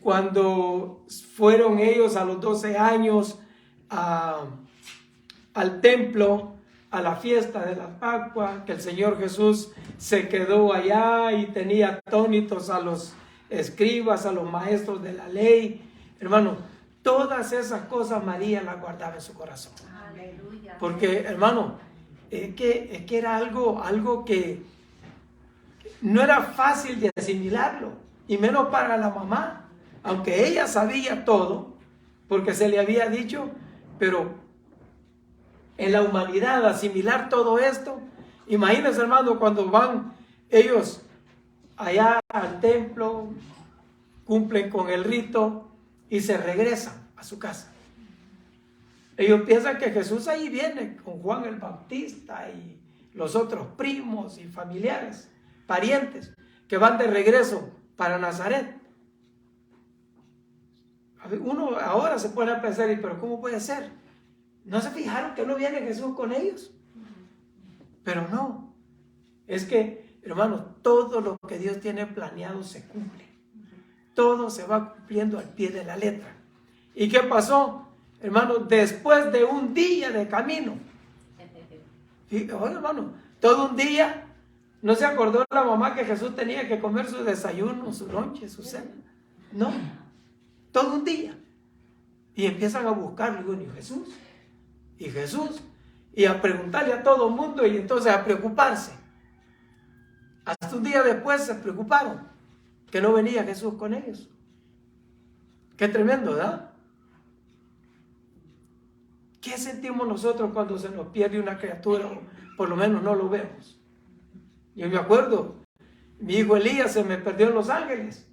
Cuando fueron ellos a los 12 años al templo, a la fiesta de la Pascua, que el Señor Jesús se quedó allá y tenía atónitos a los escribas, a los maestros de la ley. Hermano, todas esas cosas María las guardaba en su corazón. Aleluya. Porque, hermano, es que era algo que no era fácil de asimilarlo, y menos para la mamá, aunque ella sabía todo, porque se le había dicho, pero en la humanidad asimilar todo esto, imagínense, hermano, cuando van ellos allá al templo, cumplen con el rito y se regresan a su casa. Ellos piensan que Jesús ahí viene con Juan el Bautista y los otros primos y familiares, parientes, que van de regreso para Nazaret. Uno ahora se pone a pensar, pero ¿cómo puede ser? ¿No se fijaron que no viene Jesús con ellos? Pero no, es que, hermanos, todo lo que Dios tiene planeado se cumple. Todo se va cumpliendo al pie de la letra. ¿Y qué pasó? Hermanos, después de un día de camino, y, oye, hermano, todo un día, ¿no se acordó la mamá que Jesús tenía que comer su desayuno, su lonche, su cena? No, todo un día. Y empiezan a buscarlo, y bueno, ¿y Jesús? Y a preguntarle a todo el mundo, y entonces a preocuparse. Hasta un día después se preocuparon que no venía Jesús con ellos. Qué tremendo, ¿verdad? ¿Qué sentimos nosotros cuando se nos pierde una criatura o por lo menos no lo vemos? Yo me acuerdo, mi hijo Elías se me perdió en Los Ángeles,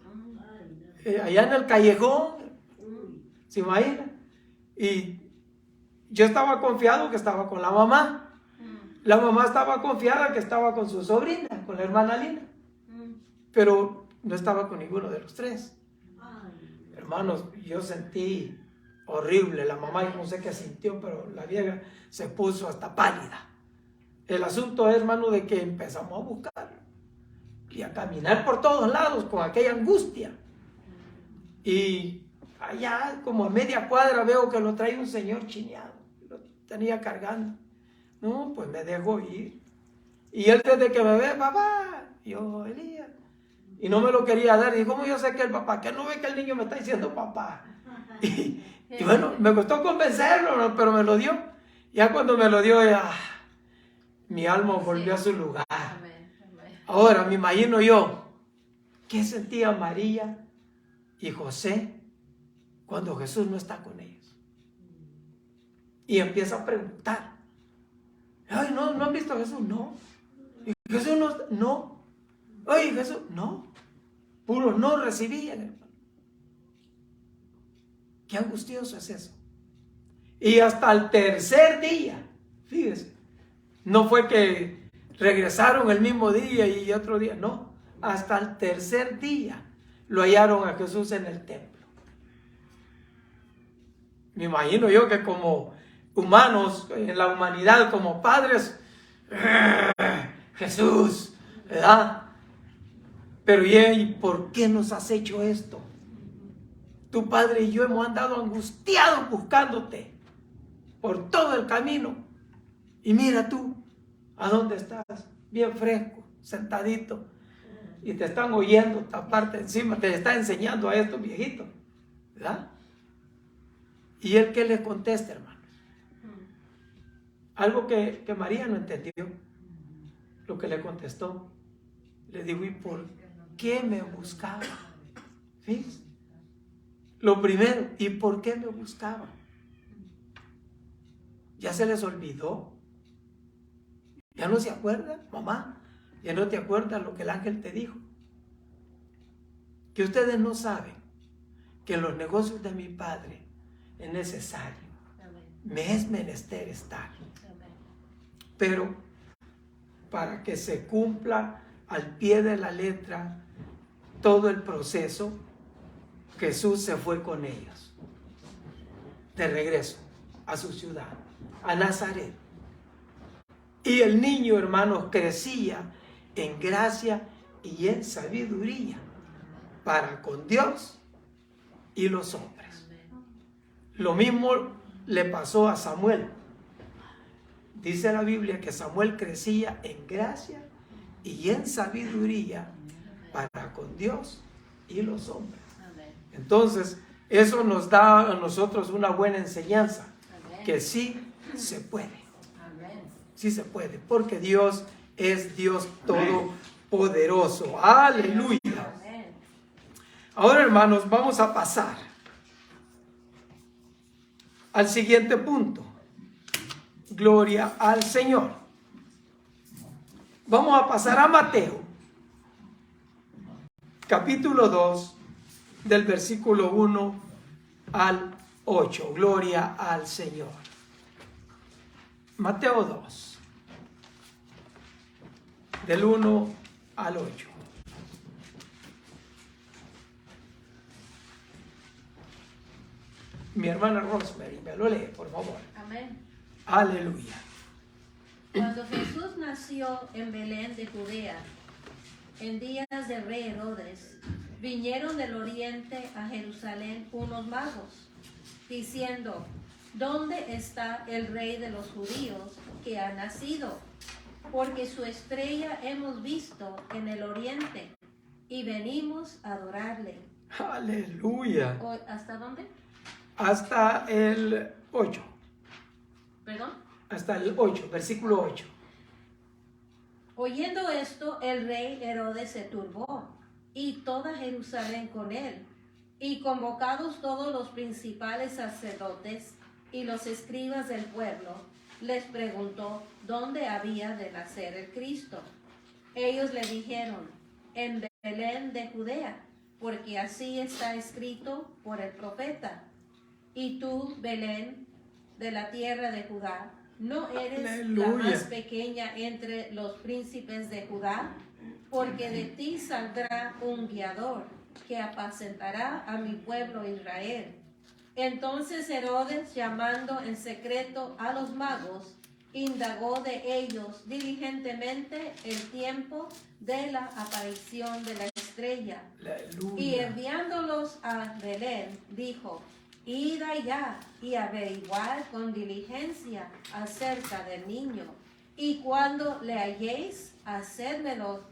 allá en el callejón, ¿se imagina? Y yo estaba confiado que estaba con la mamá. La mamá estaba confiada que estaba con su sobrina, con la hermana Lina, pero no estaba con ninguno de los tres. Hermanos, yo sentí horrible. La mamá, yo no sé qué sintió, pero la vieja se puso hasta pálida. El asunto es, hermano, de que empezamos a buscar y a caminar por todos lados con aquella angustia. Y allá, como a media cuadra, veo que lo trae un señor chineado. Lo tenía cargando. No, pues me dejó ir. Y él, desde que me ve, papá, yo, Elías, y no me lo quería dar. Y ¿cómo yo sé que el papá? Que no ve que el niño me está diciendo papá. Y bueno, me costó convencerlo, pero me lo dio. Ya cuando me lo dio, ya, mi alma volvió a su lugar. Ahora me imagino yo, ¿qué sentía María y José cuando Jesús no está con ellos? Y empieza a preguntar. Ay, ¿no han visto a Jesús? No. ¿Y Jesús no? Oye, Jesús, no. Puros no recibían, hermano. Qué angustioso es eso. Y hasta el tercer día, fíjese, no fue que regresaron el mismo día y otro día, no. Hasta el tercer día lo hallaron a Jesús en el templo. Me imagino yo que como humanos, en la humanidad, como padres, Jesús, ¿verdad? Pero ¿y por qué nos has hecho esto? Tu padre y yo hemos andado angustiados buscándote por todo el camino. Y mira tú, ¿a dónde estás? Bien fresco, sentadito. Y te están oyendo, taparte encima, te está enseñando a estos viejitos, ¿verdad? ¿Y él qué les contesta, hermano? Algo que María no entendió. Lo que le contestó. Le digo, ¿y por qué me buscaba? Fíjense. Lo primero, ¿y por qué me buscaba? ¿Ya se les olvidó? ¿Ya no se acuerdan, mamá? ¿Ya no te acuerdas lo que el ángel te dijo? Que ustedes no saben que en los negocios de mi padre es necesario, me es menester estar. Pero para que se cumpla al pie de la letra todo el proceso, Jesús se fue con ellos de regreso a su ciudad, a Nazaret. Y el niño, hermanos, crecía en gracia y en sabiduría para con Dios y los hombres. Lo mismo le pasó a Samuel. Dice la Biblia que Samuel crecía en gracia y en sabiduría para con Dios y los hombres. Entonces, eso nos da a nosotros una buena enseñanza, que sí se puede. sí se puede, porque Dios es Dios todopoderoso. Aleluya. Ahora, hermanos, vamos a pasar al siguiente punto. Gloria al Señor. Vamos a pasar a Mateo, capítulo 2, del versículo 1 al 8. Gloria al Señor. Mateo 2, del 1 al 8. Mi hermana Rosemary, me lo lee, por favor. Amén. Aleluya. Cuando Jesús nació en Belén de Judea, en días del rey Herodes, vinieron del oriente a Jerusalén unos magos, diciendo: ¿Dónde está el rey de los judíos que ha nacido? Porque su estrella hemos visto en el oriente y venimos a adorarle. Aleluya. ¿Hasta dónde? Hasta el 8. ¿Perdón? Hasta el 8, versículo 8. Oyendo esto, el rey Herodes se turbó, y toda Jerusalén con él, y convocados todos los principales sacerdotes y los escribas del pueblo, les preguntó dónde había de nacer el Cristo. Ellos le dijeron: en Belén de Judea, porque así está escrito por el profeta. Y tú, Belén, de la tierra de Judá, ¿no eres Aleluya. la más pequeña entre los príncipes de Judá? Porque de ti saldrá un guiador que apacentará a mi pueblo Israel. Entonces Herodes, llamando en secreto a los magos, indagó de ellos diligentemente el tiempo de la aparición de la estrella. Aleluya. Y enviándolos a Belén, dijo: id allá y averiguad con diligencia acerca del niño, y cuando le halléis, hacédmelo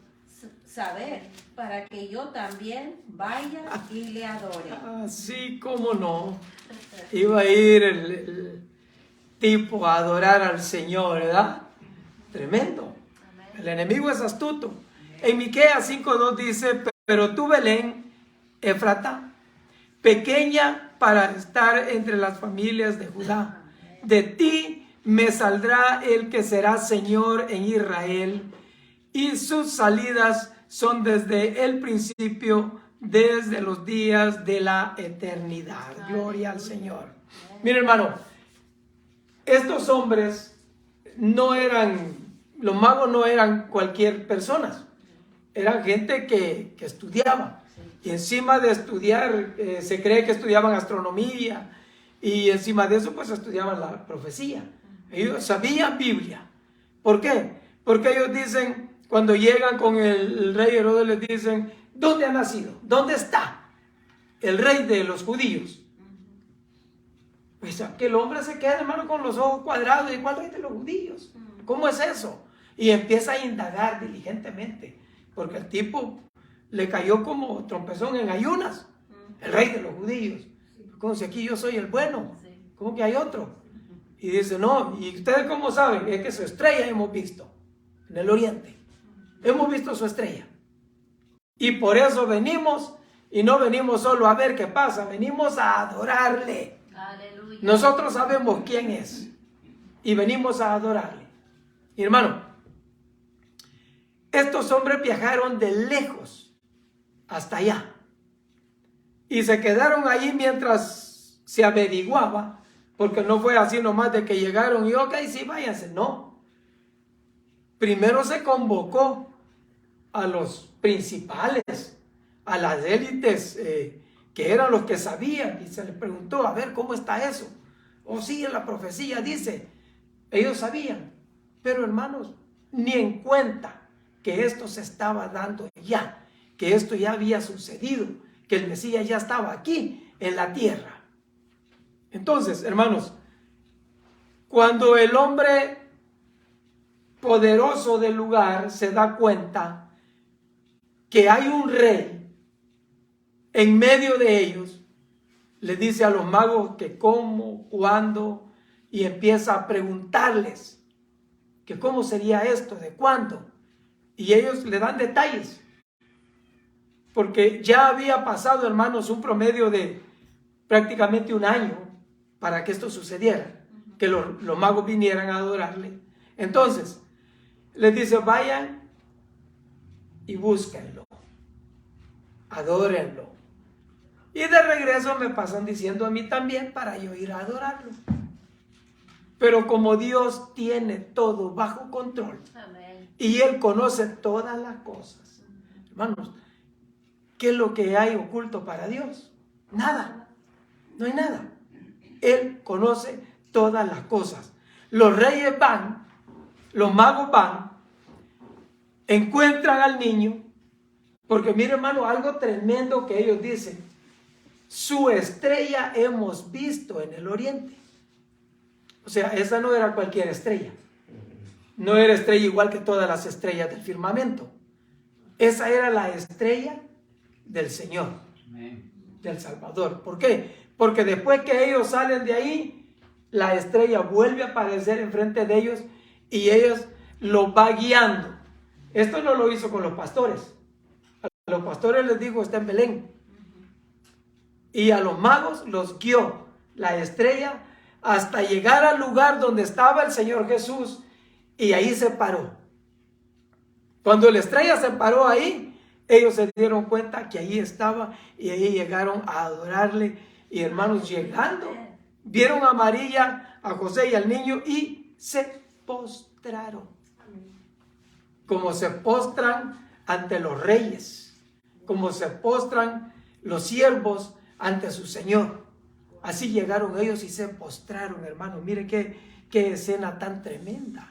saber, para que yo también vaya y le adore. Así como no, iba a ir el tipo a adorar al Señor, ¿verdad? Tremendo. El enemigo es astuto. En Miqueas 5:2 dice: pero tú, Belén, Efrata, pequeña para estar entre las familias de Judá, de ti me saldrá el que será Señor en Israel, y sus salidas son desde el principio, desde los días de la eternidad. Gloria al Señor. Mira, hermano, estos hombres no eran, los magos no eran cualquier persona, eran gente que estudiaba. Y encima de estudiar, se cree que estudiaban astronomía, y encima de eso pues estudiaban la profecía. Ellos sabían Biblia. ¿Por qué? Porque ellos dicen, cuando llegan con el rey Herodes, les dicen: ¿dónde ha nacido? ¿Dónde está el rey de los judíos? Pues aquel hombre se queda, hermano, con los ojos cuadrados. ¿Y cuál rey de los judíos? ¿Cómo es eso? Y empieza a indagar diligentemente, porque el tipo le cayó como trompezón en ayunas. El rey de los judíos. Como si aquí yo soy el bueno. ¿Cómo que hay otro? Y dice: no, ¿y ustedes cómo saben? Es que su estrella hemos visto en el oriente. Hemos visto su estrella. Y por eso venimos, y no venimos solo a ver qué pasa, venimos a adorarle. Aleluya. Nosotros sabemos quién es y venimos a adorarle. Y hermano, estos hombres viajaron de lejos hasta allá y se quedaron ahí mientras se averiguaba, porque no fue así nomás de que llegaron y ok, sí, váyanse. No, primero se convocó a los principales, a las élites que eran los que sabían, y se les preguntó: a ver, ¿cómo está eso? Oh, sí, en la profecía dice. Ellos sabían, pero hermanos, ni en cuenta que esto se estaba dando ya, que esto ya había sucedido, que el Mesías ya estaba aquí en la tierra. Entonces, hermanos, cuando el hombre poderoso del lugar se da cuenta que hay un rey en medio de ellos, le dice a los magos que cómo, cuándo, y empieza a preguntarles. que cómo sería esto, de cuándo. Y ellos le dan detalles. Porque ya había pasado, hermanos, un promedio de prácticamente un año para que esto sucediera, que los magos vinieran a adorarle. Entonces, les dice, vayan y búsquenlo, adórenlo. Y de regreso me pasan diciendo a mí también para yo ir a adorarlo. Pero como Dios tiene todo bajo control, amén, y Él conoce todas las cosas, hermanos, ¿qué es lo que hay oculto para Dios? Nada, no hay nada. Él conoce todas las cosas. Los reyes van, los magos van, encuentran al niño, porque mire, hermano, algo tremendo que ellos dicen: su estrella hemos visto en el oriente. O sea, esa no era cualquier estrella. No era estrella igual que todas las estrellas del firmamento. Esa era la estrella del Señor, del Salvador. ¿Por qué? Porque después que ellos salen de ahí, la estrella vuelve a aparecer enfrente de ellos y ellos los va guiando. Esto no lo hizo con los pastores. A los pastores les dijo, está en Belén. Y a los magos los guió la estrella hasta llegar al lugar donde estaba el Señor Jesús, y ahí se paró. Cuando la estrella se paró ahí, ellos se dieron cuenta que ahí estaba, y ahí llegaron a adorarle. Y hermanos, llegando, vieron a María, a José y al niño y se postraron. Como se postran ante los reyes, como se postran los siervos ante su Señor. Así llegaron ellos y se postraron, hermanos. Mire qué escena tan tremenda.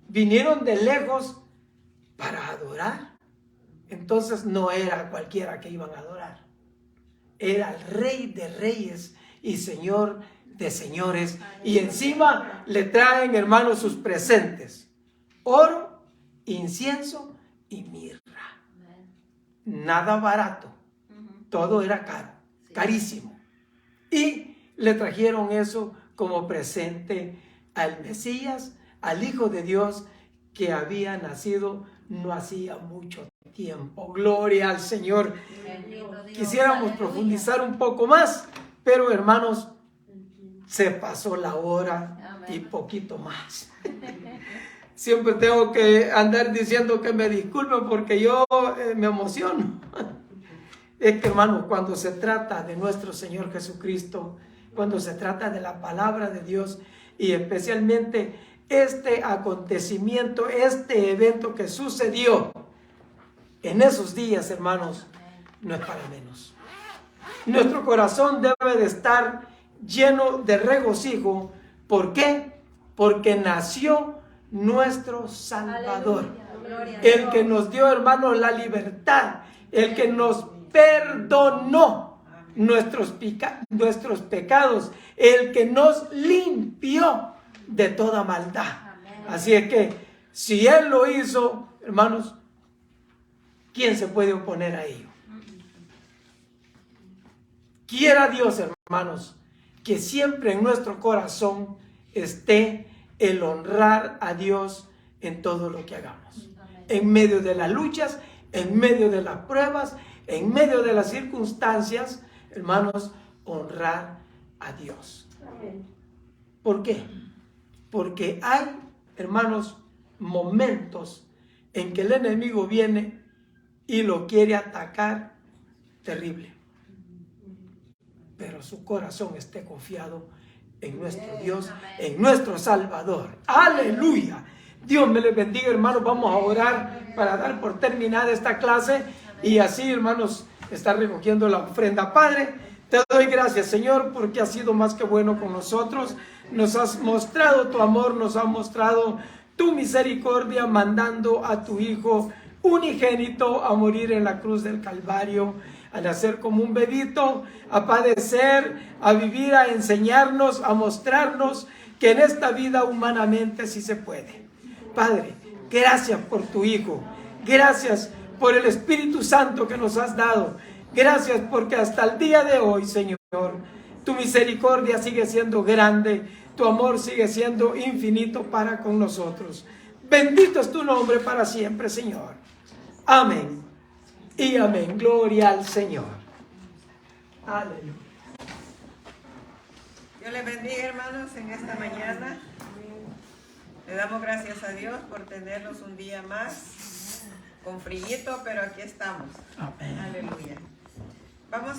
Vinieron de lejos para adorar. Entonces no era cualquiera que iban a adorar. Era el Rey de Reyes y Señor de Señores. Y encima le traen, hermanos, sus presentes: oro, incienso y mirra. Nada barato. Todo era caro, carísimo. Y le trajeron eso como presente al Mesías, al Hijo de Dios, que había nacido no hacía mucho tiempo. Gloria al Señor. Quisiéramos profundizar un poco más, pero hermanos, se pasó la hora y poquito más. Siempre tengo que andar diciendo que me disculpen porque yo me emociono. Es que, hermanos, cuando se trata de nuestro Señor Jesucristo, cuando se trata de la palabra de Dios, y especialmente este acontecimiento, este evento que sucedió en esos días, hermanos, no es para menos. Nuestro corazón debe de estar lleno de regocijo. ¿Por qué? Porque nació nuestro Salvador, el que nos dio, hermanos, la libertad, el que nos perdonó nuestros pecados, el que nos limpió de toda maldad. Así es que si Él lo hizo, hermanos, ¿quién se puede oponer a ello? Quiera Dios, hermanos, que siempre en nuestro corazón esté el honrar a Dios en todo lo que hagamos. En medio de las luchas, en medio de las pruebas, en medio de las circunstancias, hermanos, honrar a Dios. ¿Por qué? Porque hay, hermanos, momentos en que el enemigo viene y lo quiere atacar terrible. Pero su corazón esté confiado en nuestro Dios, en nuestro Salvador. ¡Aleluya! Dios me les bendiga, hermanos. Vamos a orar para dar por terminada esta clase y así, hermanos, estar recogiendo la ofrenda. Padre, te doy gracias, Señor, porque has sido más que bueno con nosotros. Nos has mostrado tu amor, nos has mostrado tu misericordia, mandando a tu Hijo unigénito a morir en la cruz del Calvario, a nacer como un bebito, a padecer, a vivir, a enseñarnos, a mostrarnos que en esta vida humanamente sí se puede. Padre, gracias por tu Hijo, gracias por el Espíritu Santo que nos has dado, gracias porque hasta el día de hoy, Señor, tu misericordia sigue siendo grande, tu amor sigue siendo infinito para con nosotros. Bendito es tu nombre para siempre, Señor. Amén y amén. Gloria al Señor. Aleluya. Dios les bendiga, hermanos, en esta mañana. Le damos gracias a Dios por tenernos un día más con frillito, pero aquí estamos. Amén. Aleluya. Vamos